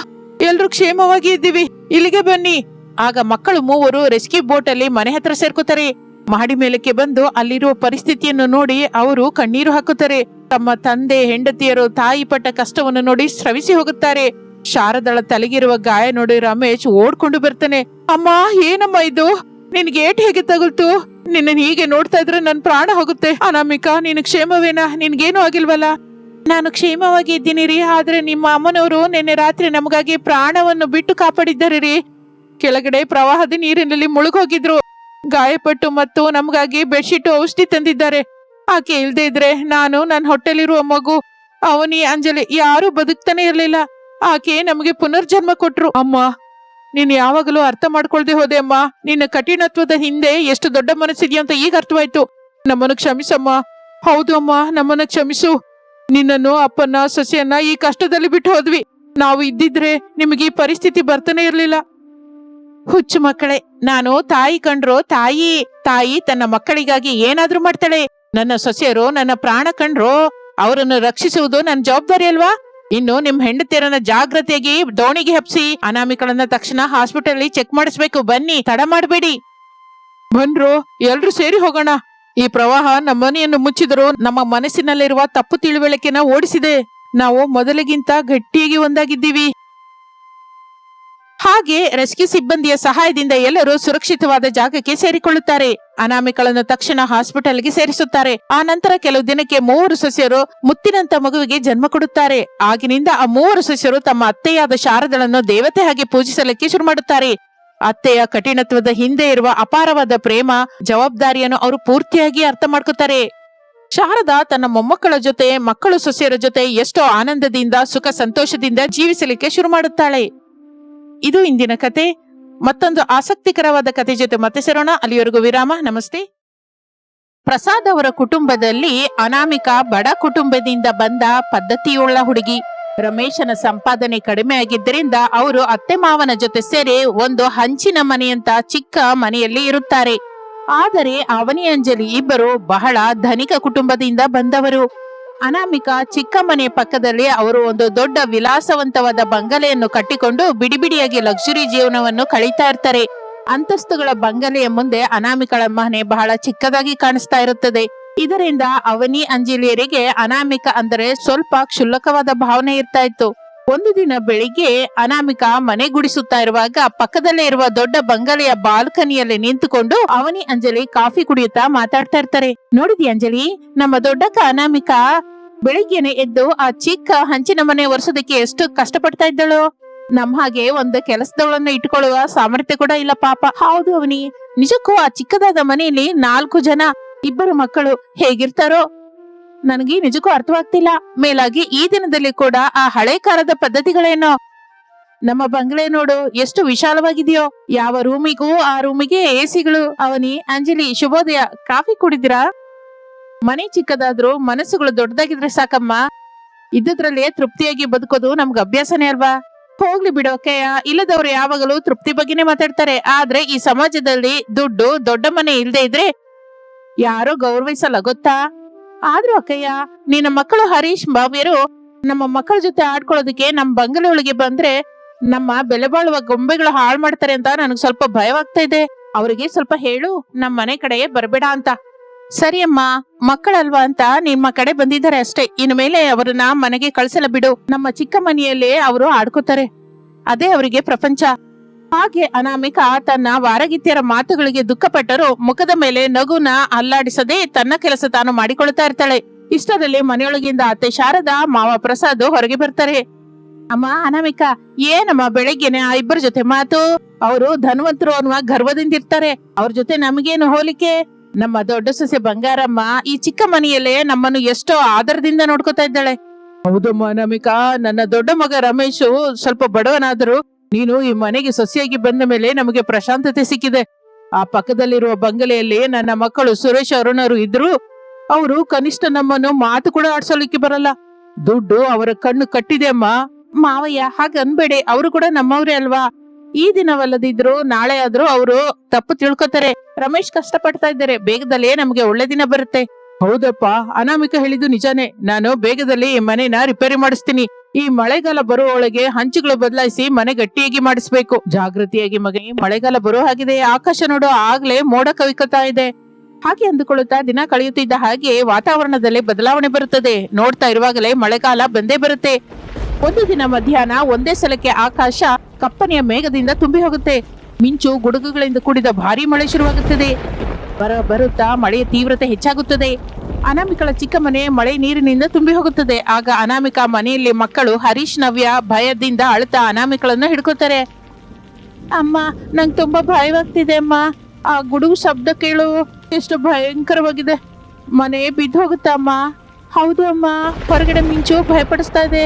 ಎಲ್ರು ಕ್ಷೇಮವಾಗಿ ಇದ್ದೀವಿ, ಇಲ್ಲಿಗೆ ಬನ್ನಿ. ಆಗ ಮಕ್ಕಳು 3 ರೆಸ್ಕ್ಯೂ ಬೋಟ್ ಅಲ್ಲಿ ಮನೆ ಹತ್ರ ಸೇರ್ಕೋತಾರೆ. ಮಹಡಿ ಮೇಲಕ್ಕೆ ಬಂದು ಅಲ್ಲಿರುವ ಪರಿಸ್ಥಿತಿಯನ್ನು ನೋಡಿ ಅವರು ಕಣ್ಣೀರು ಹಾಕುತ್ತಾರೆ. ತಮ್ಮ ತಂದೆ ಹೆಂಡತಿಯರು ತಾಯಿ ಪಟ್ಟ ಕಷ್ಟವನ್ನು ನೋಡಿ ಸ್ರವಿಸಿ ಹೋಗುತ್ತಾರೆ. ಶಾರದಳ ತಲೆಗಿರುವ ಗಾಯ ನೋಡಿ ರಮೇಶ್ ಓಡ್ಕೊಂಡು ಬರ್ತಾನೆ. ಅಮ್ಮ, ಏನಮ್ಮ ಇದು? ನಿನ್ಗೆ ಏಟ್ ಹೇಗೆ ತಗುಲ್ತು? ನಿನ್ನ ಹೀಗೆ ನೋಡ್ತಾ ಇದ್ರೆ ನನ್ ಪ್ರಾಣ ಹೋಗುತ್ತೆ. ಅನಾಮಿಕಾ, ನಿನ್ ಕ್ಷೇಮವೇನಾ? ನಿನ್ಗೇನು ಆಗಿಲ್ವಲ್ಲ? ನಾನು ಕ್ಷೇಮವಾಗಿ ಇದ್ದೀನಿ ರೀ, ಆದ್ರೆ ನಿಮ್ಮ ಅಮ್ಮನವರು ನಿನ್ನೆ ರಾತ್ರಿ ನಮಗಾಗಿ ಪ್ರಾಣವನ್ನು ಬಿಟ್ಟು ಕಾಪಾಡಿದ್ದಾರೆ ರೀ. ಕೆಳಗಡೆ ಪ್ರವಾಹದ ನೀರಿನಲ್ಲಿ ಮುಳುಗೋಗಿದ್ರು, ಗಾಯಪಟ್ಟು ಮತ್ತು ನಮಗಾಗಿ ಬೆಡ್ಶೀಟ್ ಔಷಧಿ ತಂದಿದ್ದಾರೆ. ಆಕೆ ಇಲ್ದೇ ಇದ್ರೆ ನಾನು, ನನ್ನ ಹೊಟ್ಟೆಲಿರುವ ಮಗು, ಅವನಿ, ಅಂಜಲಿ ಯಾರು ಬದುಕ್ತಾನೆ ಇರ್ಲಿಲ್ಲ. ಆಕೆ ನಮಗೆ ಪುನರ್ಜನ್ಮ ಕೊಟ್ರು. ಅಮ್ಮ, ನೀನ್ ಯಾವಾಗಲೂ ಅರ್ಥ ಮಾಡ್ಕೊಳ್ದೆ ಹೋದೆ ಅಮ್ಮ. ನಿನ್ನ ಕಠಿಣತ್ವದ ಹಿಂದೆ ಎಷ್ಟು ದೊಡ್ಡ ಮನಸ್ಸಿದೆಯಾ ಅಂತ ಈಗ ಅರ್ಥವಾಯ್ತು. ನಮ್ಮನ್ನು ಕ್ಷಮಿಸಮ್ಮ. ಹೌದು ಅಮ್ಮ, ನಮ್ಮನ್ನ ಕ್ಷಮಿಸು. ನಿನ್ನನ್ನು, ಅಪ್ಪನ, ಸೊಸೆಯನ್ನ ಈ ಕಷ್ಟದಲ್ಲಿ ಬಿಟ್ಟು ಹೋದ್ವಿ. ನಾವು ಇದ್ದಿದ್ರೆ ನಿಮಗೆ ಈ ಪರಿಸ್ಥಿತಿ ಬರ್ತಾನೆ ಇರ್ಲಿಲ್ಲ. ಹುಚ್ಚು ಮಕ್ಕಳೇ, ನಾನು ತಾಯಿ ಕಂಡ್ರು ತಾಯಿ. ತಾಯಿ ತನ್ನ ಮಕ್ಕಳಿಗಾಗಿ ಏನಾದ್ರೂ ಮಾಡ್ತಾಳೆ. ನನ್ನ ಸೊಸೆಯರು ನನ್ನ ಪ್ರಾಣ ಕಂಡ್ರು ಅವರನ್ನು ರಕ್ಷಿಸುವುದು ನನ್ನ ಜವಾಬ್ದಾರಿ ಅಲ್ವಾ? ಇನ್ನು ನಿಮ್ ಹೆಂಡತಿಯರನ್ನ ಜಾಗ್ರತೆಯಾಗಿ ದೋಣಿಗೆ ಹಬ್ಸಿ ಅನಾಮಿಕಳನ್ನ ತಕ್ಷಣ ಹಾಸ್ಪಿಟಲ್ ಚೆಕ್ ಮಾಡಿಸ್ಬೇಕು. ಬನ್ನಿ, ತಡ ಮಾಡಬೇಡಿ. ಬನ್ರು, ಎಲ್ರು ಸೇರಿ ಹೋಗೋಣ. ಈ ಪ್ರವಾಹ ನಮ್ಮ ಮನೆಯನ್ನು ಮುಚ್ಚಿದರೂ ನಮ್ಮ ಮನಸ್ಸಿನಲ್ಲಿರುವ ತಪ್ಪು ತಿಳುವಳಿಕೆನ ಓಡಿಸಿದೆ. ನಾವು ಮೊದಲಿಗಿಂತ ಗಟ್ಟಿಯಾಗಿ ಒಂದಾಗಿದ್ದೀವಿ. ಹಾಗೆ ರೆಸ್ಕ್ಯೂ ಸಿಬ್ಬಂದಿಯ ಸಹಾಯದಿಂದ ಎಲ್ಲರೂ ಸುರಕ್ಷಿತವಾದ ಜಾಗಕ್ಕೆ ಸೇರಿಕೊಳ್ಳುತ್ತಾರೆ. ಅನಾಮಿಕಳನ್ನು ತಕ್ಷಣ ಹಾಸ್ಪಿಟಲ್ಗೆ ಸೇರಿಸುತ್ತಾರೆ. ಆ ನಂತರ ಕೆಲವು ದಿನಕ್ಕೆ 3 ಸೊಸೆಯರು ಮುತ್ತಿನಂತ ಮಗುವಿಗೆ ಜನ್ಮ ಕೊಡುತ್ತಾರೆ. ಆಗಿನಿಂದ ಆ 3 ಸೊಸೆಯರು ತಮ್ಮ ಅತ್ತೆಯಾದ ಶಾರದಳನ್ನು ದೇವತೆ ಹಾಗೆ ಪೂಜಿಸಲಿಕ್ಕೆ ಶುರು ಮಾಡುತ್ತಾರೆ. ಅತ್ತೆಯ ಕಠಿಣತ್ವದ ಹಿಂದೆ ಇರುವ ಅಪಾರವಾದ ಪ್ರೇಮ, ಜವಾಬ್ದಾರಿಯನ್ನು ಅವರು ಪೂರ್ತಿಯಾಗಿ ಅರ್ಥ ಮಾಡ್ಕೋತಾರೆ. ಶಾರದಾ ತನ್ನ ಮೊಮ್ಮಕ್ಕಳ ಜೊತೆ, ಮಕ್ಕಳು ಸೊಸೆಯರ ಜೊತೆ ಎಷ್ಟೋ ಆನಂದದಿಂದ, ಸುಖ ಸಂತೋಷದಿಂದ ಜೀವಿಸಲಿಕ್ಕೆ ಶುರು ಮಾಡುತ್ತಾಳೆ. ಇದು ಇಂದಿನ ಕತೆ. ಮತ್ತೊಂದು ಆಸಕ್ತಿಕರವಾದ ಕತೆ ಜೊತೆ ಮತ್ತೆ ಸೇರೋಣ. ಅಲ್ಲಿವರೆಗೂ ವಿರಾಮ. ನಮಸ್ತೆ. ಪ್ರಸಾದ್ ಅವರ ಕುಟುಂಬದಲ್ಲಿ ಅನಾಮಿಕಾ ಬಡ ಕುಟುಂಬದಿಂದ ಬಂದ ಪದ್ಧತಿಯುಳ್ಳ ಹುಡುಗಿ. ರಮೇಶನ ಸಂಪಾದನೆ ಕಡಿಮೆ ಆಗಿದ್ದರಿಂದ ಅವರು ಅತ್ತೆ ಮಾವನ ಜೊತೆ ಸೇರಿ ಒಂದು ಹಂಚಿನ ಮನೆಯಂತ ಚಿಕ್ಕ ಮನೆಯಲ್ಲಿ ಇರುತ್ತಾರೆ. ಆದರೆ ಅವನಿ ಅಂಜಲಿ ಇಬ್ಬರು ಬಹಳ ಧನಿಕ ಕುಟುಂಬದಿಂದ ಬಂದವರು. ಅನಾಮಿಕಾ ಚಿಕ್ಕ ಮನೆ ಪಕ್ಕದಲ್ಲಿ ಅವರು ಒಂದು ದೊಡ್ಡ ವಿಲಾಸವಂತವಾದ ಬಂಗಲೆಯನ್ನು ಕಟ್ಟಿಕೊಂಡು ಬಿಡಿಬಿಡಿಯಾಗಿ ಲಕ್ಸುರಿ ಜೀವನವನ್ನು ಕಳೀತಾ ಇರ್ತಾರೆ. ಅಂತಸ್ತುಗಳ ಬಂಗಲೆಯ ಮುಂದೆ ಅನಾಮಿಕಳ ಮನೆ ಬಹಳ ಚಿಕ್ಕದಾಗಿ ಕಾಣಿಸ್ತಾ ಇರುತ್ತದೆ. ಇದರಿಂದ ಅವನಿ ಅಂಜಲಿಯರಿಗೆ ಅನಾಮಿಕಾ ಅಂದರೆ ಸ್ವಲ್ಪ ಕ್ಷುಲ್ಲಕವಾದ ಭಾವನೆ ಇರ್ತಾ ಇತ್ತು. ಒಂದು ದಿನ ಬೆಳಿಗ್ಗೆ ಅನಾಮಿಕಾ ಮನೆ ಗುಡಿಸುತ್ತಾ ಇರುವಾಗ ಪಕ್ಕದಲ್ಲೇ ಇರುವ ದೊಡ್ಡ ಬಂಗಲೆಯ ಬಾಲ್ಕನಿಯಲ್ಲಿ ನಿಂತುಕೊಂಡು ಅವನಿ ಅಂಜಲಿ ಕಾಫಿ ಕುಡಿಯುತ್ತಾ ಮಾತಾಡ್ತಾ ಇರ್ತಾರೆ. ನೋಡಿದ್ಯಾ ಅಂಜಲಿ, ನಮ್ಮ ದೊಡ್ಡಕ್ಕ ಅನಾಮಿಕಾ ಬೆಳಿಗ್ಗೆನೆ ಎದ್ದು ಆ ಚಿಕ್ಕ ಹಂಚಿನ ಮನೆ ಒರೆಸೋದಕ್ಕೆ ಎಷ್ಟು ಕಷ್ಟಪಡ್ತಾ ಇದ್ದಳು. ನಮ್ ಹಾಗೆ ಒಂದು ಕೆಲಸದವಳನ್ನ ಇಟ್ಕೊಳ್ಳುವ ಸಾಮರ್ಥ್ಯ ಕೂಡ ಇಲ್ಲ ಪಾಪ. ಹೌದು ಅವನಿ, ನಿಜಕ್ಕೂ ಆ ಚಿಕ್ಕದಾದ ಮನೆಯಲ್ಲಿ 4 ಜನ, 2 ಮಕ್ಕಳು ಹೇಗಿರ್ತಾರೋ ನನಗೆ ನಿಜಕ್ಕೂ ಅರ್ಥವಾಗ್ತಿಲ್ಲ. ಮೇಲಾಗಿ ಈ ದಿನದಲ್ಲಿ ಕೂಡ ಆ ಹಳೆ ಕಾಲದ ಪದ್ಧತಿಗಳೇನೋ. ನಮ್ಮ ಬಂಗ್ಲೆ ನೋಡು ಎಷ್ಟು ವಿಶಾಲವಾಗಿದೆಯೋ, ಯಾವ ರೂಮಿಗೂ ಆ ರೂಮಿಗೆ ಎಸಿಗಳು. ಅವನಿ ಅಂಜಲಿ ಶುಭೋದಯ, ಕಾಫಿ ಕುಡಿದಿರಾ? ಮನೆ ಚಿಕ್ಕದಾದ್ರೂ ಮನಸ್ಸುಗಳು ದೊಡ್ಡದಾಗಿದ್ರೆ ಸಾಕಮ್ಮ. ಇದ್ದದ್ರಲ್ಲೇ ತೃಪ್ತಿಯಾಗಿ ಬದುಕೋದು ನಮ್ಗೆ ಅಭ್ಯಾಸನೇ ಅಲ್ವಾ? ಹೋಗ್ಲಿ ಬಿಡು ಅಕ್ಕಯ್ಯ, ಇಲ್ಲದವ್ರು ಯಾವಾಗಲೂ ತೃಪ್ತಿ ಬಗ್ಗೆನೇ ಮಾತಾಡ್ತಾರೆ. ಆದ್ರೆ ಈ ಸಮಾಜದಲ್ಲಿ ದುಡ್ಡು, ದೊಡ್ಡ ಮನೆ ಇಲ್ದೇ ಇದ್ರೆ ಯಾರೋ ಗೌರವಿಸಲ್ಲ ಗೊತ್ತಾ? ಆದ್ರೂ ಅಕ್ಕಯ್ಯ, ನಿನ್ನ ಮಕ್ಕಳು ಹರೀಶ್ ಭವ್ಯರು ನಮ್ಮ ಮಕ್ಕಳ ಜೊತೆ ಆಡ್ಕೊಳ್ಳೋದಕ್ಕೆ ನಮ್ ಬಂಗಲೆ ಒಳಗೆ ಬಂದ್ರೆ ನಮ್ಮ ಬೆಲೆ ಬಾಳುವ ಗೊಂಬೆಗಳು ಹಾಳು ಮಾಡ್ತಾರೆ ಅಂತ ನನಗ್ ಸ್ವಲ್ಪ ಭಯವಾಗ್ತಾ ಇದೆ. ಅವರಿಗೆ ಸ್ವಲ್ಪ ಹೇಳು ನಮ್ ಮನೆ ಕಡೆ ಬರಬೇಡ ಅಂತ. ಸರಿ ಅಮ್ಮ, ಮಕ್ಕಳಲ್ವಾ ಅಂತ ನಿಮ್ಮ ಕಡೆ ಬಂದಿದ್ದಾರೆ ಅಷ್ಟೇ. ಇನ್ನು ಮೇಲೆ ಅವರನ್ನ ಮನೆಗೆ ಕಳ್ಸಲ್ಲ ಬಿಡು. ನಮ್ಮ ಚಿಕ್ಕ ಮನೆಯಲ್ಲೇ ಅವರು ಆಡ್ಕೋತಾರೆ, ಅದೇ ಅವರಿಗೆ ಪ್ರಪಂಚ. ಹಾಗೆ ಅನಾಮಿಕಾ ತನ್ನ ವಾರಗಿತ್ಯರ ಮಾತುಗಳಿಗೆ ದುಃಖಪಟ್ಟರು ಮುಖದ ಮೇಲೆ ನಗುನ ಅಲ್ಲಾಡಿಸದೆ ತನ್ನ ಕೆಲಸ ತಾನು ಮಾಡಿಕೊಳ್ತಾ ಇರ್ತಾಳೆ. ಇಷ್ಟರಲ್ಲಿ ಮನೆಯೊಳಗಿಂದ ಅತ್ತೆ ಶಾರದಾ, ಮಾವ ಪ್ರಸಾದ್ ಹೊರಗೆ ಬರ್ತಾರೆ. ಅಮ್ಮ ಅನಾಮಿಕಾ, ಏನಮ್ಮ ಬೆಳಗ್ಗೆನೆ ಆ 2 ಜೊತೆ ಮಾತು? ಅವರು ಧನವಂತರು ಅನ್ನುವ ಗರ್ವದಿಂದ ಇರ್ತಾರೆ, ಅವ್ರ ಜೊತೆ ನಮಗೇನು ಹೋಲಿಕೆ? ನಮ್ಮ ದೊಡ್ಡ ಸೊಸೆ ಬಂಗಾರಮ್ಮ ಈ ಚಿಕ್ಕ ಮನೆಯಲ್ಲೇ ನಮ್ಮನ್ನು ಎಷ್ಟೋ ಆದರದಿಂದ ನೋಡ್ಕೊತಾ ಇದ್ದಾಳೆ. ಹೌದಮ್ಮ ಅನಾಮಿಕಾ, ನನ್ನ ದೊಡ್ಡ ಮಗ ರಮೇಶು ಸ್ವಲ್ಪ ಬಡವನಾದ್ರು ನೀನು ಈ ಮನೆಗೆ ಸೊಸೆಯಾಗಿ ಬಂದ ಮೇಲೆ ನಮಗೆ ಪ್ರಶಾಂತತೆ ಸಿಕ್ಕಿದೆ. ಆ ಪಕ್ಕದಲ್ಲಿರುವ ಬಂಗಲೆಯಲ್ಲಿ ನನ್ನ ಮಕ್ಕಳು ಸುರೇಶ್, ಅರುಣರು ಇದ್ರು. ಅವರು ಕನಿಷ್ಠ ನಮ್ಮನ್ನು ಮಾತು ಕೂಡ ಆಡ್ಸೋಲಿಕ್ಕೆ ಬರಲ್ಲ. ದುಡ್ಡು ಅವರ ಕಣ್ಣು ಕಟ್ಟಿದೆ ಅಮ್ಮ. ಮಾವಯ್ಯ ಹಾಗ ಅನ್ಬೇಡಿ, ಅವರು ಕೂಡ ನಮ್ಮವ್ರೇ ಅಲ್ವಾ? ಈ ದಿನವಲ್ಲದಿದ್ರು ನಾಳೆ ಆದ್ರೂ ಅವರು ತಪ್ಪು ತಿಳ್ಕೊತಾರೆ. ರಮೇಶ್ ಕಷ್ಟ ಪಡ್ತಾ ಇದ್ದಾರೆ, ಬೇಗದಲ್ಲೇ ನಮ್ಗೆ ಒಳ್ಳೆ ದಿನ ಬರುತ್ತೆ. ಹೌದಪ್ಪ, ಅನಾಮಿಕಾ ಹೇಳಿದ್ದು ನಿಜಾನೇ. ನಾನು ಬೇಗದಲ್ಲಿ ಈ ಮನೆನ ರಿಪೇರಿ ಮಾಡಿಸ್ತೀನಿ. ಈ ಮಳೆಗಾಲ ಬರೋ ಒಳಗೆ ಹಂಚುಗಳು ಬದಲಾಯಿಸಿ ಮನೆ ಗಟ್ಟಿಯಾಗಿ ಮಾಡಿಸ್ಬೇಕು. ಜಾಗೃತಿಯಾಗಿ ಮಗ, ಮಳೆಗಾಲ ಬರೋ ಹಾಗಿದೆ. ಆಕಾಶ ನೋಡು, ಆಗ್ಲೇ ಮೋಡ ಕವಿಕತಾ ಇದೆ. ಹಾಗೆ ಅಂದುಕೊಳ್ಳುತ್ತಾ ದಿನ ಕಳೆಯುತ್ತಿದ್ದ ಹಾಗೆ ವಾತಾವರಣದಲ್ಲಿ ಬದಲಾವಣೆ ಬರುತ್ತದೆ. ನೋಡ್ತಾ ಇರುವಾಗಲೇ ಮಳೆಗಾಲ ಬಂದೇ ಬರುತ್ತೆ. ಒಂದು ದಿನ ಮಧ್ಯಾಹ್ನ ಒಂದೇ ಸಲಕ್ಕೆ ಆಕಾಶ ಕಪ್ಪನೆಯ ಮೇಘದಿಂದ ತುಂಬಿ ಹೋಗುತ್ತೆ. ಮಿಂಚು, ಗುಡುಗುಗಳಿಂದ ಕೂಡಿದ ಭಾರಿ ಮಳೆ ಶುರುವಾಗುತ್ತದೆ. ಬರುತ್ತಾ ಮಳೆಯ ತೀವ್ರತೆ ಹೆಚ್ಚಾಗುತ್ತದೆ. ಅನಾಮಿಕಳ ಚಿಕ್ಕ ಮನೆ ಮಳೆ ನೀರಿನಿಂದ ತುಂಬಿ ಹೋಗುತ್ತದೆ. ಆಗ ಅನಾಮಿಕಾ ಮನೆಯಲ್ಲಿ ಮಕ್ಕಳು ಹರೀಶ್, ನವ್ಯ ಭಯದಿಂದ ಅಳುತ್ತಾ ಅನಾಮಿಕಳನ್ನ ಹಿಡ್ಕೋತಾರೆ. ಅಮ್ಮ, ನಂಗೆ ತುಂಬಾ ಭಯವಾಗ್ತಿದೆ ಅಮ್ಮ. ಆ ಗುಡುಗು ಶಬ್ದ ಕೇಳು, ಎಷ್ಟು ಭಯಂಕರವಾಗಿದೆ. ಮನೆ ಬಿದ್ದು ಹೋಗುತ್ತಾ ಅಮ್ಮ? ಹೌದು ಅಮ್ಮ, ಹೊರಗಡೆ ಮಿಂಚು ಭಯಪಡಿಸ್ತಾ ಇದೆ.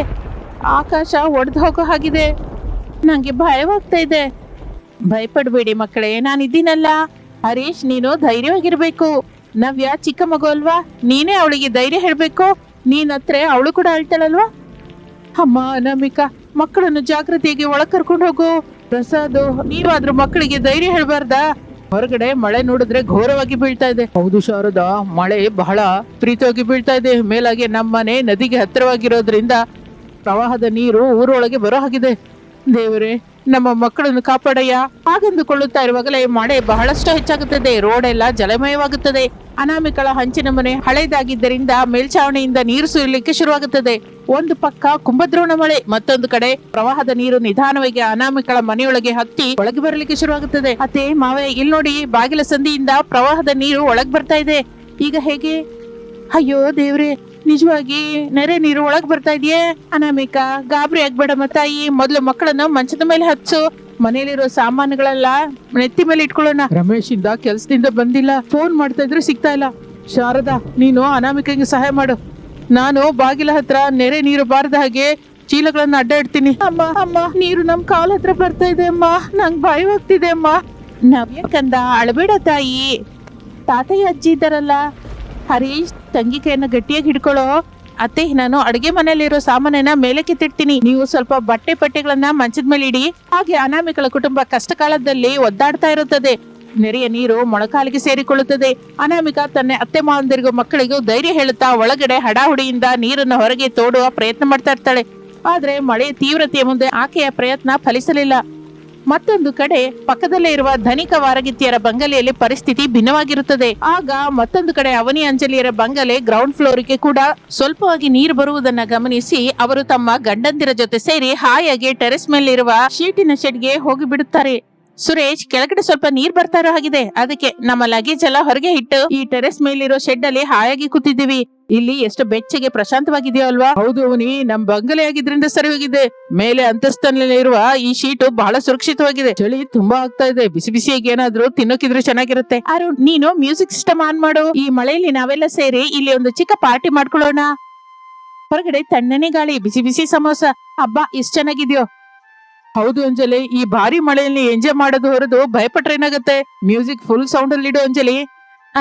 ಆಕಾಶ ಒಡೆದು ಹೋಗೋ ಹಾಗಿದೆ. ನಂಗೆ ಭಯವಾಗ್ತಾ ಇದೆ. ಭಯಪಡ್ಬೇಡಿ ಮಕ್ಕಳೇ, ನಾನಿದ್ದೀನಲ್ಲ. ಹರೀಶ್, ನೀನು ಧೈರ್ಯವಾಗಿರ್ಬೇಕು. ನವ್ಯ ಚಿಕ್ಕ ಮಗು ಅಲ್ವಾ, ನೀನೇ ಅವಳಿಗೆ ಧೈರ್ಯ ಹೇಳ್ಬೇಕು. ನೀನತ್ರ ಅವಳು ಕೂಡ ಅಳ್ತಾಳಲ್ವಾ? ಅಮ್ಮ ಅನಾಮಿಕಾ, ಮಕ್ಕಳನ್ನು ಜಾಗೃತಿಯಾಗಿ ಒಳಗ್ ಕರ್ಕೊಂಡು ಹೋಗು. ಪ್ರಸಾದ್, ನೀವಾದ್ರೂ ಮಕ್ಕಳಿಗೆ ಧೈರ್ಯ ಹೇಳ್ಬಾರ್ದಾ? ಹೊರಗಡೆ ಮಳೆ ನೋಡಿದ್ರೆ ಘೋರವಾಗಿ ಬೀಳ್ತಾ ಇದೆ. ಹೌದು ಶಾರದಾ, ಮಳೆ ಬಹಳ ಪ್ರೀತವಾಗಿ ಬೀಳ್ತಾ ಇದೆ. ಮೇಲಾಗಿ ನಮ್ಮನೆ ನದಿಗೆ ಹತ್ತಿರವಾಗಿರೋದ್ರಿಂದ ಪ್ರವಾಹದ ನೀರು ಊರೊಳಗೆ ಬರೋ ಹಾಗಿದೆ. ದೇವರೇ, ನಮ್ಮ ಮಕ್ಕಳನ್ನು ಕಾಪಾಡಯ್ಯ. ಹಾಗೆಂದುಕೊಳ್ಳುತ್ತಾ ಇರುವಾಗಲೇ ಮಳೆ ಬಹಳಷ್ಟು ಹೆಚ್ಚಾಗುತ್ತದೆ. ರೋಡ್ ಎಲ್ಲ ಜಲಮಯವಾಗುತ್ತದೆ. ಅನಾಮಿಕಳ ಹಂಚಿನ ಮನೆ ಹಳೆದಾಗಿದ್ದರಿಂದ ಮೇಲ್ಛಾವಣಿಯಿಂದ ನೀರು ಸುರಿಲಿಕ್ಕೆ ಶುರುವಾಗುತ್ತದೆ. ಒಂದು ಪಕ್ಕ ಕುಂಭದ್ರೋಣ ಮಳೆ, ಮತ್ತೊಂದು ಕಡೆ ಪ್ರವಾಹದ ನೀರು ನಿಧಾನವಾಗಿ ಅನಾಮಿಕಳ ಮನೆಯೊಳಗೆ ಹತ್ತಿ ಒಳಗೆ ಬರಲಿಕ್ಕೆ ಶುರುವಾಗುತ್ತದೆ. ಅತ್ತೆ, ಮಾವೇ, ಇಲ್ಲಿ ನೋಡಿ, ಬಾಗಿಲ ಸಂದಿಯಿಂದ ಪ್ರವಾಹದ ನೀರು ಒಳಗ್ ಬರ್ತಾ ಇದೆ. ಈಗ ಹೇಗೆ? ಅಯ್ಯೋ ದೇವ್ರೆ, ನಿಜವಾಗಿ ನೆರೆ ನೀರು ಒಳಗ್ ಬರ್ತಾ ಇದೆಯೇ? ಅನಾಮಿಕಾ, ಗಾಬರಿ ಆಗ್ಬೇಡಮ್ಮ ತಾಯಿ. ಮೊದ್ಲು ಮಕ್ಕಳನ್ನು ಮಂಚದ ಮೇಲೆ ಹಚ್ಚು. ಮನೇಲಿರೋ ಸಾಮಾನುಗಳೆಲ್ಲ ನೆತ್ತಿ ಮೇಲೆ ಇಟ್ಕೊಳ್ಳೋಣ. ರಮೇಶ್ ಇಂದ ಕೆಲ್ಸದಿಂದ ಬಂದಿಲ್ಲ, ಫೋನ್ ಮಾಡ್ತಾ ಇದ್ರೆ ಸಿಗ್ತಾ ಇಲ್ಲ. ಶಾರದಾ, ನೀನು ಅನಾಮಿಕೆಗೆ ಸಹಾಯ ಮಾಡು. ನಾನು ಬಾಗಿಲ ಹತ್ರ ನೆರೆ ನೀರು ಬಾರದ ಹಾಗೆ ಚೀಲಗಳನ್ನ ಅಡ್ಡ ಇಡ್ತೀನಿ. ಅಮ್ಮ ಅಮ್ಮ, ನೀರು ನಮ್ ಕಾಲ ಹತ್ರ ಬರ್ತಾ ಇದೆ ಅಮ್ಮ, ನಂಗ್ ಭಯವಾಗ್ತಿದೆ ಅಮ್ಮ. ನವ್ಯ ಕಂದ, ಅಳಬೇಡ ತಾಯಿ. ತಾತಯ್ಯ ಅಜ್ಜಿ ಇದ್ದಾರಲ್ಲ. ಹರೀಶ್, ತಂಗಿ ಕೈಯನ್ನ ಗಟ್ಟಿಯಾಗಿ ಹಿಡ್ಕೊಳ್ಳೋ. ಅತ್ತೆ, ನಾನು ಅಡುಗೆ ಮನೆಯಲ್ಲಿರೋ ಸಾಮಾನನ್ನ ಮೇಲೆ ಕಿತ್ತಿಡ್ತೀನಿ. ನೀವು ಸ್ವಲ್ಪ ಬಟ್ಟೆ ಪಟ್ಟೆಗಳನ್ನ ಮಂಚದ ಮೇಲೆ ಇಡಿ. ಹಾಗೆ ಅನಾಮಿಕಳ ಕುಟುಂಬ ಕಷ್ಟ ಕಾಲದಲ್ಲಿ ಒದ್ದಾಡ್ತಾ ಇರುತ್ತದೆ. ನೆರೆಯ ನೀರು ಮೊಳಕಾಲಿಗೆ ಸೇರಿಕೊಳ್ಳುತ್ತದೆ. ಅನಾಮಿಕಾ ತನ್ನ ಅತ್ತೆ ಮಾವಂದಿರಿಗೂ ಮಕ್ಕಳಿಗೂ ಧೈರ್ಯ ಹೇಳುತ್ತಾ ಒಳಗಡೆ ಹಡಾಹುಡಿಯಿಂದ ನೀರನ್ನು ಹೊರಗೆ ತೋಡುವ ಪ್ರಯತ್ನ ಮಾಡ್ತಾ ಇರ್ತಾಳೆ. ಆದ್ರೆ ಮಳೆಯ ತೀವ್ರತೆಯ ಮುಂದೆ ಆಕೆಯ ಪ್ರಯತ್ನ ಫಲಿಸಲಿಲ್ಲ. ಮತ್ತೊಂದು ಕಡೆ ಪಕ್ಕದಲ್ಲೇ ಇರುವ ಧನಿಕ ವಾರಗಿತ್ತಿಯರ ಬಂಗಲೆಯಲ್ಲಿ ಪರಿಸ್ಥಿತಿ ಭಿನ್ನವಾಗಿರುತ್ತದೆ. ಆಗ ಮತ್ತೊಂದು ಕಡೆ ಅವನಿ ಅಂಜಲಿಯರ ಬಂಗಲೆ ಗ್ರೌಂಡ್ ಫ್ಲೋರ್ಗೆ ಕೂಡ ಸ್ವಲ್ಪವಾಗಿ ನೀರು ಬರುವುದನ್ನ ಗಮನಿಸಿ ಅವರು ತಮ್ಮ ಗಂಡಂದಿರ ಜೊತೆ ಸೇರಿ ಹಾಯಾಗಿ ಟೆರೆಸ್ ಮೇಲಿರುವ ಶೀಟಿನ ಶೆಡ್ಗೆ ಹೋಗಿ ಬಿಡುತ್ತಾರೆ. ಸುರೇಶ್, ಕೆಳಗಡೆ ಸ್ವಲ್ಪ ನೀರ್ ಬರ್ತಾ ಇರೋ ಹಾಗಿದೆ, ಅದಕ್ಕೆ ನಮ್ಮ ಲಗೇಜ್ ಎಲ್ಲ ಹೊರಗೆ ಇಟ್ಟು ಈ ಟೆರೆಸ್ ಮೇಲಿರೋ ಶೆಡ್ ಅಲ್ಲಿ ಹಾಯಾಗಿ ಕೂತಿದ್ದೀವಿ. ಇಲ್ಲಿ ಎಷ್ಟು ಬೆಚ್ಚಗೆ ಪ್ರಶಾಂತವಾಗಿದೆಯೋ ಅಲ್ವಾ? ಹೌದು ಅವನಿ, ನಮ್ ಬಂಗಲೆ ಆಗಿದ್ರಿಂದ ಸರಿ ಹೋಗಿದೆ. ಮೇಲೆ ಅಂತಸ್ತಿನಲ್ಲಿ ಇರುವ ಈ ಶೀಟು ಬಹಳ ಸುರಕ್ಷಿತವಾಗಿದೆ. ಚಳಿ ತುಂಬಾ ಆಗ್ತಾ ಇದೆ, ಬಿಸಿ ಬಿಸಿಯಾಗಿ ಏನಾದ್ರೂ ತಿನ್ನೋಕಿದ್ರೆ ಚೆನ್ನಾಗಿರುತ್ತೆ. ಅರುಣ್, ನೀನು ಮ್ಯೂಸಿಕ್ ಸಿಸ್ಟಮ್ ಆನ್ ಮಾಡು. ಈ ಮಳೆಯಲ್ಲಿ ನಾವೆಲ್ಲ ಸೇರಿ ಇಲ್ಲಿ ಒಂದು ಚಿಕ್ಕ ಪಾರ್ಟಿ ಮಾಡ್ಕೊಳ್ಳೋಣ. ಹೊರಗಡೆ ತಣ್ಣನೆ ಗಾಳಿ, ಬಿಸಿ ಬಿಸಿ ಸಮೋಸ. ಹಬ್ಬ ಎಷ್ಟ್ ಚೆನ್ನಾಗಿದ್ಯೋ. ಹೌದು ಅಂಜಲಿ, ಈ ಭಾರಿ ಮಳೆಯಲ್ಲಿ ಎಂಜಾಯ್ ಮಾಡೋದು ಹೊರದು ಭಯಪಟ್ರೆ ಏನಾಗುತ್ತೆ? ಮ್ಯೂಸಿಕ್ ಫುಲ್ ಸೌಂಡ್ ಅಲ್ಲಿ ಇಡು ಅಂಜಲಿ.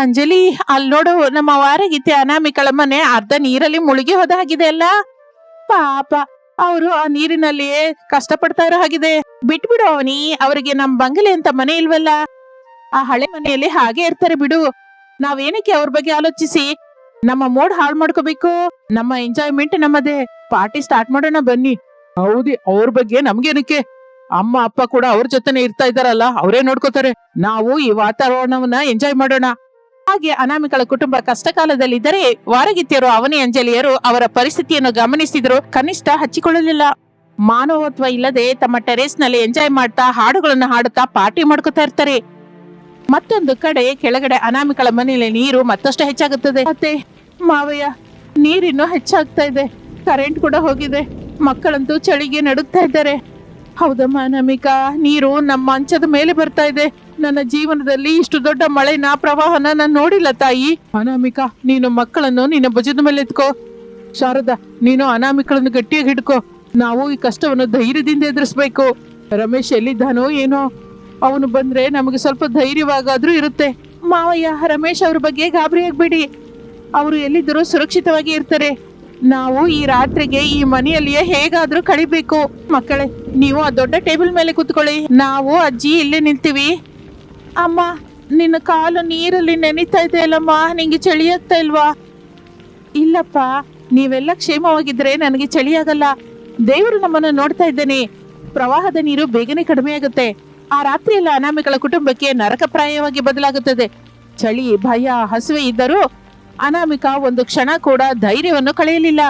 ಅಂಜಲಿ, ಅಲ್ಲಿ ನೋಡು, ನಮ್ಮ ವಾರಗಿತ್ತೆ ಅನಾಮಿಕಳ ಮನೆ ಅರ್ಧ ನೀರಲ್ಲಿ ಮುಳುಗಿ ಹೋದ ಹಾಗಿದೆ ಅಲ್ಲ. ಪಾಪ, ಅವರು ಆ ನೀರಿನಲ್ಲಿಯೇ ಕಷ್ಟ ಪಡ್ತಾ ಇರೋ ಹಾಗಿದೆ. ಬಿಟ್ಬಿಡು ಅವನಿ, ಅವರಿಗೆ ನಮ್ ಬಂಗಲೆ ಅಂತ ಮನೆ ಇಲ್ವಲ್ಲ. ಆ ಹಳೆ ಮನೆಯಲ್ಲಿ ಹಾಗೆ ಇರ್ತಾರೆ ಬಿಡು. ನಾವೇನಕ್ಕೆ ಅವ್ರ ಬಗ್ಗೆ ಆಲೋಚಿಸಿ ನಮ್ಮ ಮೂಡ್ ಹಾಳು ಮಾಡ್ಕೋಬೇಕು? ನಮ್ಮ ಎಂಜಾಯ್ಮೆಂಟ್ ನಮ್ಮದೇ. ಪಾರ್ಟಿ ಸ್ಟಾರ್ಟ್ ಮಾಡೋಣ ಬನ್ನಿ. ಹೌದಿ, ಅವ್ರ ಬಗ್ಗೆ ನಮ್ಗೇನಕ್ಕೆ? ಅಮ್ಮ ಅಪ್ಪ ಕೂಡ ಅವ್ರ ಜೊತೆನೆ ಇರ್ತಾ ಇದಾರಲ್ಲ, ಅವರೇ ನೋಡ್ಕೋತಾರೆ. ನಾವು ಈ ವಾತಾವರಣವನ್ನ ಎಂಜಾಯ್ ಮಾಡೋಣ. ಹಾಗೆ ಅನಾಮಿಕಳ ಕುಟುಂಬ ಕಷ್ಟ ಕಾಲದಲ್ಲಿದ್ದರೆ ವಾರಗಿತ್ತಿಯರು ಅವನಿ ಅಂಜಲಿಯರು ಅವರ ಪರಿಸ್ಥಿತಿಯನ್ನು ಗಮನಿಸಿದ್ರು ಕನಿಷ್ಠ ಹಚ್ಚಿಕೊಳ್ಳಲಿಲ್ಲ. ಮಾನವತ್ವ ಇಲ್ಲದೆ ತಮ್ಮ ಟೆರೇಸ್ ನಲ್ಲಿ ಎಂಜಾಯ್ ಮಾಡ್ತಾ ಹಾಡುಗಳನ್ನು ಹಾಡುತ್ತಾ ಪಾರ್ಟಿ ಮಾಡ್ಕೋತಾ ಇರ್ತಾರೆ. ಮತ್ತೊಂದು ಕಡೆ ಕೆಳಗಡೆ ಅನಾಮಿಕಳ ಮನೆಯಲ್ಲಿ ನೀರು ಮತ್ತಷ್ಟು ಹೆಚ್ಚಾಗುತ್ತದೆ. ಮತ್ತೆ ಮಾವಯ್ಯ, ನೀರಿನ್ನು ಹೆಚ್ಚಾಗ್ತಾ ಇದೆ, ಕರೆಂಟ್ ಕೂಡ ಹೋಗಿದೆ, ಮಕ್ಕಳಂತೂ ಚಳಿಗೆ ನಡುಗ್ತಾ ಇದ್ದಾರೆ. ಹೌದಮ್ಮ ಅನಾಮಿಕಾ, ನೀರು ನಮ್ಮ ಮಂಚದ ಮೇಲೆ ಬರ್ತಾ ಇದೆ. ನನ್ನ ಜೀವನದಲ್ಲಿ ಇಷ್ಟು ದೊಡ್ಡ ಮಳೆನ ಪ್ರವಾಹನ ನಾನು ನೋಡಿಲ್ಲ ತಾಯಿ. ಅನಾಮಿಕಾ, ನೀನು ಮಕ್ಕಳನ್ನು ನಿನ್ನ ಭುಜದ ಮೇಲೆ ಎತ್ಕೋ. ಶಾರದಾ, ನೀನು ಅನಾಮಿಕಳನ್ನು ಗಟ್ಟಿಯಾಗಿ ಹಿಡ್ಕೋ. ನಾವು ಈ ಕಷ್ಟವನ್ನು ಧೈರ್ಯದಿಂದ ಎದುರಿಸ್ಬೇಕು. ರಮೇಶ್ ಎಲ್ಲಿದ್ದಾನೋ ಏನೋ, ಅವನು ಬಂದ್ರೆ ನಮಗೆ ಸ್ವಲ್ಪ ಧೈರ್ಯವಾಗಾದ್ರೂ ಇರುತ್ತೆ. ಮಾವಯ್ಯ, ರಮೇಶ್ ಅವ್ರ ಬಗ್ಗೆ ಗಾಬರಿ ಆಗ್ಬೇಡಿ, ಅವರು ಎಲ್ಲಿದ್ದರೂ ಸುರಕ್ಷಿತವಾಗಿ ಇರ್ತಾರೆ. ನಾವು ಈ ರಾತ್ರಿಗೆ ಈ ಮನೆಯಲ್ಲಿಯೇ ಹೇಗಾದ್ರೂ ಕಳಿಬೇಕು. ಮಕ್ಕಳೇ, ನೀವು ಆ ದೊಡ್ಡ ಟೇಬಲ್ ಮೇಲೆ ಕೂತ್ಕೊಳ್ಳಿ, ನಾವು ಅಜ್ಜಿ ಇಲ್ಲೇ ನಿಲ್ತೀವಿ. ಅಮ್ಮ, ನಿನ್ನ ಕಾಲು ನೀರಲ್ಲಿ ನೆನಿತಾ ಇದೆ ಅಲ್ಲಮ್ಮ, ನಿಂಗೆ ಚಳಿ ಆಗ್ತಾ ಇಲ್ವಾ? ಇಲ್ಲಪ್ಪ, ನೀವೆಲ್ಲ ಕ್ಷೇಮವಾಗಿದ್ರೆ ನನಗೆ ಚಳಿ ಆಗಲ್ಲ. ದೇವರು ನಮ್ಮನ್ನು ನೋಡ್ತಾ ಇದ್ದೇನೆ. ಪ್ರವಾಹದ ನೀರು ಬೇಗನೆ ಕಡಿಮೆ ಆಗುತ್ತೆ. ಆ ರಾತ್ರಿ ಎಲ್ಲ ಅನಾಮಿಕಳ ಕುಟುಂಬಕ್ಕೆ ನರಕಪ್ರಾಯವಾಗಿ ಬದಲಾಗುತ್ತದೆ. ಚಳಿ, ಭಯ, ಹಸುವೆ ಇದ್ದರೂ ಅನಾಮಿಕಾ ಒಂದು ಕ್ಷಣ ಕೂಡ ಧೈರ್ಯವನ್ನು ಕಳೆಯಲಿಲ್ಲ.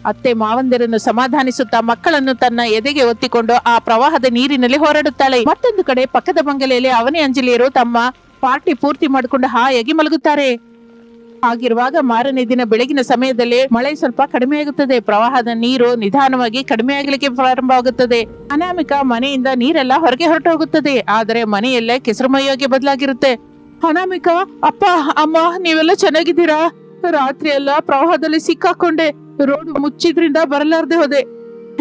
ಅತ್ತೆ ಮಾವಂದಿರನ್ನು ಸಮಾಧಾನಿಸುತ್ತಾ ಮಕ್ಕಳನ್ನು ತನ್ನ ಎದೆಗೆ ಒತ್ತಿಕೊಂಡು ಆ ಪ್ರವಾಹದ ನೀರಿನಲ್ಲಿ ಹೊರಡುತ್ತಾಳೆ. ಮತ್ತೊಂದು ಕಡೆ ಪಕ್ಕದ ಬಂಗಲೆಯಲ್ಲಿ ಅವನಿ ಅಂಜಲಿಯರು ತಮ್ಮ ಪಾರ್ಟಿ ಪೂರ್ತಿ ಮಾಡಿಕೊಂಡು ಹಾಯಾಗಿ ಮಲಗುತ್ತಾರೆ. ಹಾಗಿರುವಾಗ ಮಾರನೇ ದಿನ ಬೆಳಗಿನ ಸಮಯದಲ್ಲಿ ಮಳೆ ಸ್ವಲ್ಪ ಕಡಿಮೆಯಾಗುತ್ತದೆ. ಪ್ರವಾಹದ ನೀರು ನಿಧಾನವಾಗಿ ಕಡಿಮೆ ಆಗಲಿಕ್ಕೆ ಪ್ರಾರಂಭವಾಗುತ್ತದೆ. ಅನಾಮಿಕಾ ಮನೆಯಿಂದ ನೀರೆಲ್ಲ ಹೊರಗೆ ಹೊರಟು ಹೋಗುತ್ತದೆ. ಆದರೆ ಮನೆಯಲ್ಲೇ ಕೆಸರುಮಯವಾಗಿ ಬದಲಾಗಿರುತ್ತೆ. ಅನಾಮಿಕಾ, ಅಪ್ಪ, ಅಮ್ಮ, ನೀವೆಲ್ಲ ಚೆನ್ನಾಗಿದ್ದೀರಾ? ರಾತ್ರಿ ಎಲ್ಲ ಪ್ರವಾಹದಲ್ಲಿ ಸಿಕ್ಕಾಕೊಂಡೆ, ರೋಡ್ ಮುಚ್ಚಿದ್ರಿಂದ ಬರಲಾರ್ದೆ ಹೋದೆ.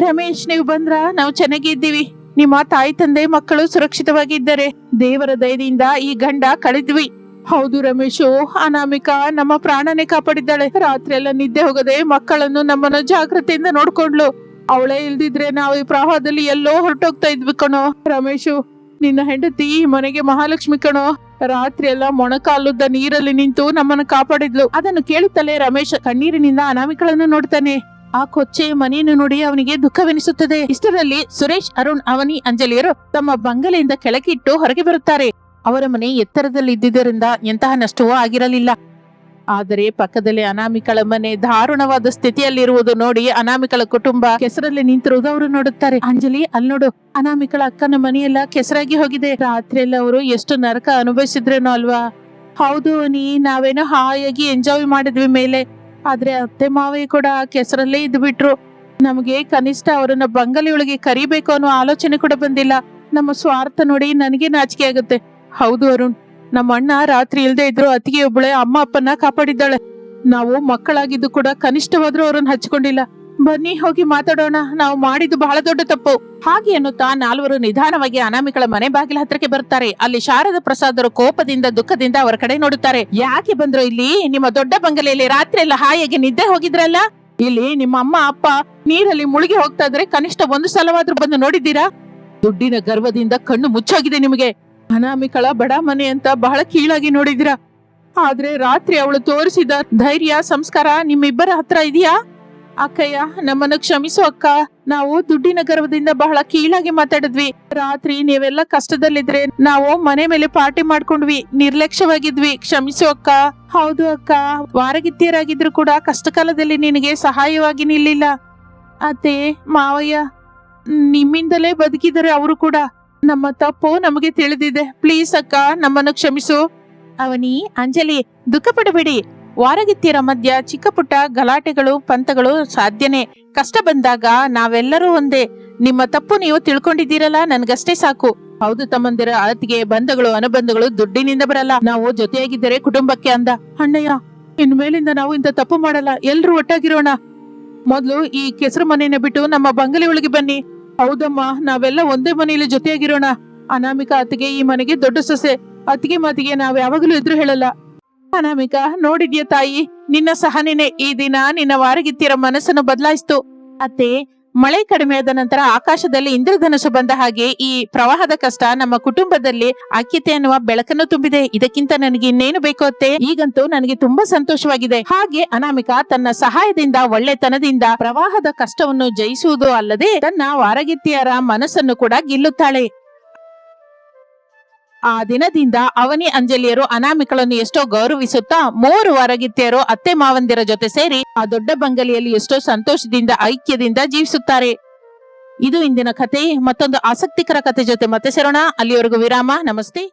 ರಮೇಶ್, ನೀವು ಬಂದ್ರ? ನಾವು ಚೆನ್ನಾಗಿ ಇದ್ದೀವಿ. ನಿಮ್ಮ ತಾಯಿ ತಂದೆ ಮಕ್ಕಳು ಸುರಕ್ಷಿತವಾಗಿ ಇದ್ದಾರೆ. ದೇವರ ದಯದಿಂದ ಈ ಗಂಡ ಕಳೆದ್ವಿ. ಹೌದು ರಮೇಶು, ಅನಾಮಿಕಾ ನಮ್ಮ ಪ್ರಾಣನೇ ಕಾಪಾಡಿದ್ದಾಳೆ. ರಾತ್ರಿ ಎಲ್ಲ ನಿದ್ದೆ ಹೋಗದೆ ಮಕ್ಕಳನ್ನು ನಮ್ಮನ್ನು ಜಾಗ್ರತೆಯಿಂದ ನೋಡ್ಕೊಂಡ್ಲು. ಅವಳೇ ಇಲ್ದಿದ್ರೆ ನಾವು ಈ ಪ್ರವಾಹದಲ್ಲಿ ಎಲ್ಲೋ ಹೊರಟೋಗ್ತಾ ಇದ್ವಿ ಕಣೋ. ರಮೇಶು, ನಿನ್ನ ಹೆಂಡತಿ ಮನೆಗೆ ಮಹಾಲಕ್ಷ್ಮಿ ಕಣೋ. ರಾತ್ರಿ ಎಲ್ಲ ಮೊಣಕಾಲುದ್ದ ನೀರಲ್ಲಿ ನಿಂತು ನಮ್ಮನ್ನು ಕಾಪಾಡಿದ್ಲು. ಅದನ್ನು ಕೇಳುತ್ತಲೇ ರಮೇಶ್ ಕಣ್ಣೀರಿನಿಂದ ಅನಾಮಿಕಳನ್ನು ನೋಡ್ತಾನೆ. ಆ ಕೊಚ್ಚೆಯ ಮನೆಯನ್ನು ನೋಡಿ ಅವನಿಗೆ ದುಃಖವೆನಿಸುತ್ತದೆ. ಇಷ್ಟರಲ್ಲಿ ಸುರೇಶ್, ಅರುಣ್, ಅವನಿ ಅಂಜಲಿಯರು ತಮ್ಮ ಬಂಗಲೆಯಿಂದ ಕೆಳಗಿಟ್ಟು ಹೊರಗೆ ಬರುತ್ತಾರೆ. ಅವರ ಮನೆ ಎತ್ತರದಲ್ಲಿ ಇದ್ದಿದ್ದರಿಂದ ಎಂತಹ ನಷ್ಟವೂ ಆಗಿರಲಿಲ್ಲ. ಆದರೆ ಪಕ್ಕದಲ್ಲಿ ಅನಾಮಿಕಳ ಮನೆ ದಾರುಣವಾದ ಸ್ಥಿತಿಯಲ್ಲಿರುವುದು ನೋಡಿ ಅನಾಮಿಕಳ ಕುಟುಂಬ ಕೆಸರಲ್ಲಿ ನಿಂತಿರುವುದು ಅವರು ನೋಡುತ್ತಾರೆ. ಅಂಜಲಿ, ಅಲ್ಲಿ ನೋಡು, ಅನಾಮಿಕಳ ಅಕ್ಕನ ಮನೆಯೆಲ್ಲ ಕೆಸರಾಗಿ ಹೋಗಿದೆ. ರಾತ್ರಿ ಎಲ್ಲ ಅವರು ಎಷ್ಟು ನರಕ ಅನುಭವಿಸಿದ್ರೇನೋ ಅಲ್ವಾ? ಹೌದು ನೀ, ನಾವೇನೋ ಹಾಯಾಗಿ ಎಂಜಾಯ್ ಮಾಡಿದ್ವಿ ಮೇಲೆ, ಆದ್ರೆ ಅತ್ತೆ ಮಾವಯ್ಯ ಕೂಡ ಕೆಸರಲ್ಲೇ ಇದ್ದು ಬಿಟ್ರು. ನಮಗೆ ಕನಿಷ್ಠ ಅವರನ್ನ ಬಂಗಲೆಯೊಳಗೆ ಕರಿಬೇಕು ಅನ್ನೋ ಆಲೋಚನೆ ಕೂಡ ಬಂದಿಲ್ಲ. ನಮ್ಮ ಸ್ವಾರ್ಥ ನೋಡಿ ನನಗೆ ನಾಚಿಕೆ ಆಗುತ್ತೆ. ಹೌದು ಅರುಣ್, ನಮ್ಮ ಅಣ್ಣ ರಾತ್ರಿ ಇಲ್ದೇ ಇದ್ರು ಅತ್ತಿಗೆ ಒಬ್ಬಳೆ ಅಮ್ಮ ಅಪ್ಪನ ಕಾಪಾಡಿದ್ದಾಳೆ. ನಾವು ಮಕ್ಕಳಾಗಿದ್ದು ಕೂಡ ಕನಿಷ್ಠವಾದ್ರೂ ಅವರನ್ನ ಹಚ್ಕೊಂಡಿಲ್ಲ. ಬನ್ನಿ ಹೋಗಿ ಮಾತಾಡೋಣ, ನಾವು ಮಾಡಿದ್ದು ಬಹಳ ದೊಡ್ಡ ತಪ್ಪು. ಹಾಗೆ ಅನ್ನುತ್ತಾ ನಾಲ್ವರು ನಿಧಾನವಾಗಿ ಅನಾಮಿಕಳ ಮನೆ ಬಾಗಿಲ ಹತ್ರಕ್ಕೆ ಬರ್ತಾರೆ. ಅಲ್ಲಿ ಶಾರದಾ ಪ್ರಸಾದರು ಕೋಪದಿಂದ ದುಃಖದಿಂದ ಅವರ ಕಡೆ ನೋಡುತ್ತಾರೆ. ಯಾಕೆ ಬಂದ್ರು ಇಲ್ಲಿ? ನಿಮ್ಮ ದೊಡ್ಡ ಬಂಗಲೆಯಲ್ಲಿ ರಾತ್ರಿ ಎಲ್ಲ ಹಾಯಾಗಿ ನಿದ್ದೆ ಹೋಗಿದ್ರಲ್ಲ, ಇಲ್ಲಿ ನಿಮ್ಮ ಅಮ್ಮ ಅಪ್ಪ ನೀರಲ್ಲಿ ಮುಳುಗಿ ಹೋಗ್ತಾ ಇದ್ರೆ ಕನಿಷ್ಠ ಒಂದು ಸಲವಾದ್ರೂ ಬಂದು ನೋಡಿದ್ದೀರಾ? ದುಡ್ಡಿನ ಗರ್ವದಿಂದ ಕಣ್ಣು ಮುಚ್ಚೋಗಿದೆ ನಿಮಗೆ. ಅನಾಮಿಕಳ ಬಡ ಮನೆ ಅಂತ ಬಹಳ ಕೀಳಾಗಿ ನೋಡಿದಿರ, ಆದ್ರೆ ರಾತ್ರಿ ಅವಳು ತೋರಿಸಿದ ಧೈರ್ಯ ಸಂಸ್ಕಾರ ನಿಮ್ಮಿಬ್ಬರ ಹತ್ರ ಇದೆಯಾ? ಅಕ್ಕಯ್ಯ, ನಮ್ಮನ್ನು ಕ್ಷಮಿಸು ಅಕ್ಕ. ನಾವು ದುಡ್ಡಿನ ಗರ್ವದಿಂದ ಬಹಳ ಕೀಳಾಗಿ ಮಾತಾಡಿದ್ವಿ. ರಾತ್ರಿ ನೀವೆಲ್ಲ ಕಷ್ಟದಲ್ಲಿದ್ರೆ ನಾವು ಮನೆ ಮೇಲೆ ಪಾರ್ಟಿ ಮಾಡ್ಕೊಂಡ್ವಿ, ನಿರ್ಲಕ್ಷ್ಯವಾಗಿದ್ವಿ. ಕ್ಷಮಿಸು ಅಕ್ಕ. ಹೌದು ಅಕ್ಕ, ವಾರಗಿತ್ತಿಯರಾಗಿದ್ರು ಕೂಡ ಕಷ್ಟಕಾಲದಲ್ಲಿ ನಿನಗೆ ಸಹಾಯವಾಗಿ ನಿಲ್ಲಿಲ್ಲ. ಅತ್ತೆ, ಮಾವಯ್ಯ ನಿಮ್ಮಿಂದಲೇ ಬದುಕಿದರೆ ಅವರು ಕೂಡ. ನಮ್ಮ ತಪ್ಪು ನಮಗೆ ತಿಳಿದಿದೆ. ಪ್ಲೀಸ್ ಅಕ್ಕ, ನಮ್ಮನ್ನು ಕ್ಷಮಿಸು. ಅವನಿ, ಅಂಜಲಿ, ದುಃಖ ಪಡಬೇಡಿ. ವಾರಗಿತ್ತಿಯರ ಮಧ್ಯ ಚಿಕ್ಕ ಪುಟ್ಟ ಗಲಾಟೆಗಳು ಪಂತಗಳು ಸಾಧ್ಯನೇ. ಕಷ್ಟ ಬಂದಾಗ ನಾವೆಲ್ಲರೂ ಒಂದೇ. ನಿಮ್ಮ ತಪ್ಪು ನೀವು ತಿಳ್ಕೊಂಡಿದ್ದೀರಲ್ಲ, ನನ್ಗಷ್ಟೇ ಸಾಕು. ಹೌದು ತಮ್ಮಂದಿರ, ಅತ್ತಿಗೆ ಬಂಧಗಳು ಅನುಬಂಧಗಳು ದುಡ್ಡಿನಿಂದ ಬರಲ್ಲ, ನಾವು ಜೊತೆಯಾಗಿದ್ದರೆ ಕುಟುಂಬಕ್ಕೆ ಅಂದ. ಅಣ್ಣಯ್ಯ, ಇನ್ಮೇಲಿಂದ ನಾವು ಇಂಥ ತಪ್ಪು ಮಾಡಲ್ಲ. ಎಲ್ರೂ ಒಟ್ಟಾಗಿರೋಣ. ಮೊದ್ಲು ಈ ಕೆಸರು ಮನೆಯನ್ನ ಬಿಟ್ಟು ನಮ್ಮ ಬಂಗಲೆ ಒಳಗೆ ಬನ್ನಿ. ಹೌದಮ್ಮ, ನಾವೆಲ್ಲ ಒಂದೇ ಮನೆಯಲ್ಲಿ ಜೊತೆಯಾಗಿರೋಣ. ಅನಾಮಿಕಾ ಅತ್ತಿಗೆ ಈ ಮನೆಗೆ ದೊಡ್ಡ ಸೊಸೆ. ಅತ್ತಿಗೆ ಮಾತಿಗೆ ನಾವ್ ಯಾವಾಗಲೂ ಎದುರು ಹೇಳಲ್ಲ. ಅನಾಮಿಕಾ, ನೋಡಿದ್ಯ ತಾಯಿ, ನಿನ್ನ ಸಹನೆನೆ ಈ ದಿನ ನಿನ್ನ ವಾರಗಿತ್ತಿಯರ ಮನಸ್ಸನ್ನು ಬದಲಾಯಿಸ್ತು. ಅತ್ತೆ, ಮಳೆ ಕಡಿಮೆ ಆದ ನಂತರ ಆಕಾಶದಲ್ಲಿ ಇಂದ್ರಧನುಸು ಬಂದ ಹಾಗೆ ಈ ಪ್ರವಾಹದ ಕಷ್ಟ ನಮ್ಮ ಕುಟುಂಬದಲ್ಲಿ ಐಕ್ಯತೆ ಅನ್ನುವ ಬೆಳಕನ್ನು ತುಂಬಿದೆ. ಇದಕ್ಕಿಂತ ನನಗೆ ಇನ್ನೇನು ಬೇಕು ಅತ್ತೆ? ಈಗಂತೂ ನನಗೆ ತುಂಬಾ ಸಂತೋಷವಾಗಿದೆ. ಹಾಗೆ ಅನಾಮಿಕಾ ತನ್ನ ಸಹಾಯದಿಂದ, ಒಳ್ಳೆತನದಿಂದ ಪ್ರವಾಹದ ಕಷ್ಟವನ್ನು ಜಯಿಸುವುದು ಅಲ್ಲದೆ ತನ್ನ ವಾರಗಿತ್ತಿಯರ ಮನಸ್ಸನ್ನು ಕೂಡ ಗೆಲ್ಲುತ್ತಾಳೆ. ಆ ದಿನದಿಂದ ಅವನಿ ಅಂಜಲಿಯರು ಅನಾಮಿಕಳನ್ನು ಎಷ್ಟೋ ಗೌರವಿಸುತ್ತಾ 3 ವಾರಗಿತ್ತಿಯರು ಅತ್ತೆ ಮಾವಂದಿರ ಜೊತೆ ಸೇರಿ ಆ ದೊಡ್ಡ ಬಂಗಲೆಯಲ್ಲಿ ಎಷ್ಟೋ ಸಂತೋಷದಿಂದ ಐಕ್ಯದಿಂದ ಜೀವಿಸುತ್ತಾರೆ. ಇದು ಇಂದಿನ ಕಥೆ. ಮತ್ತೊಂದು ಆಸಕ್ತಿಕರ ಕಥೆ ಜೊತೆ ಮತ್ತೆ ಸೇರೋಣ. ಅಲ್ಲಿವರೆಗೂ ವಿರಾಮ. ನಮಸ್ತೆ.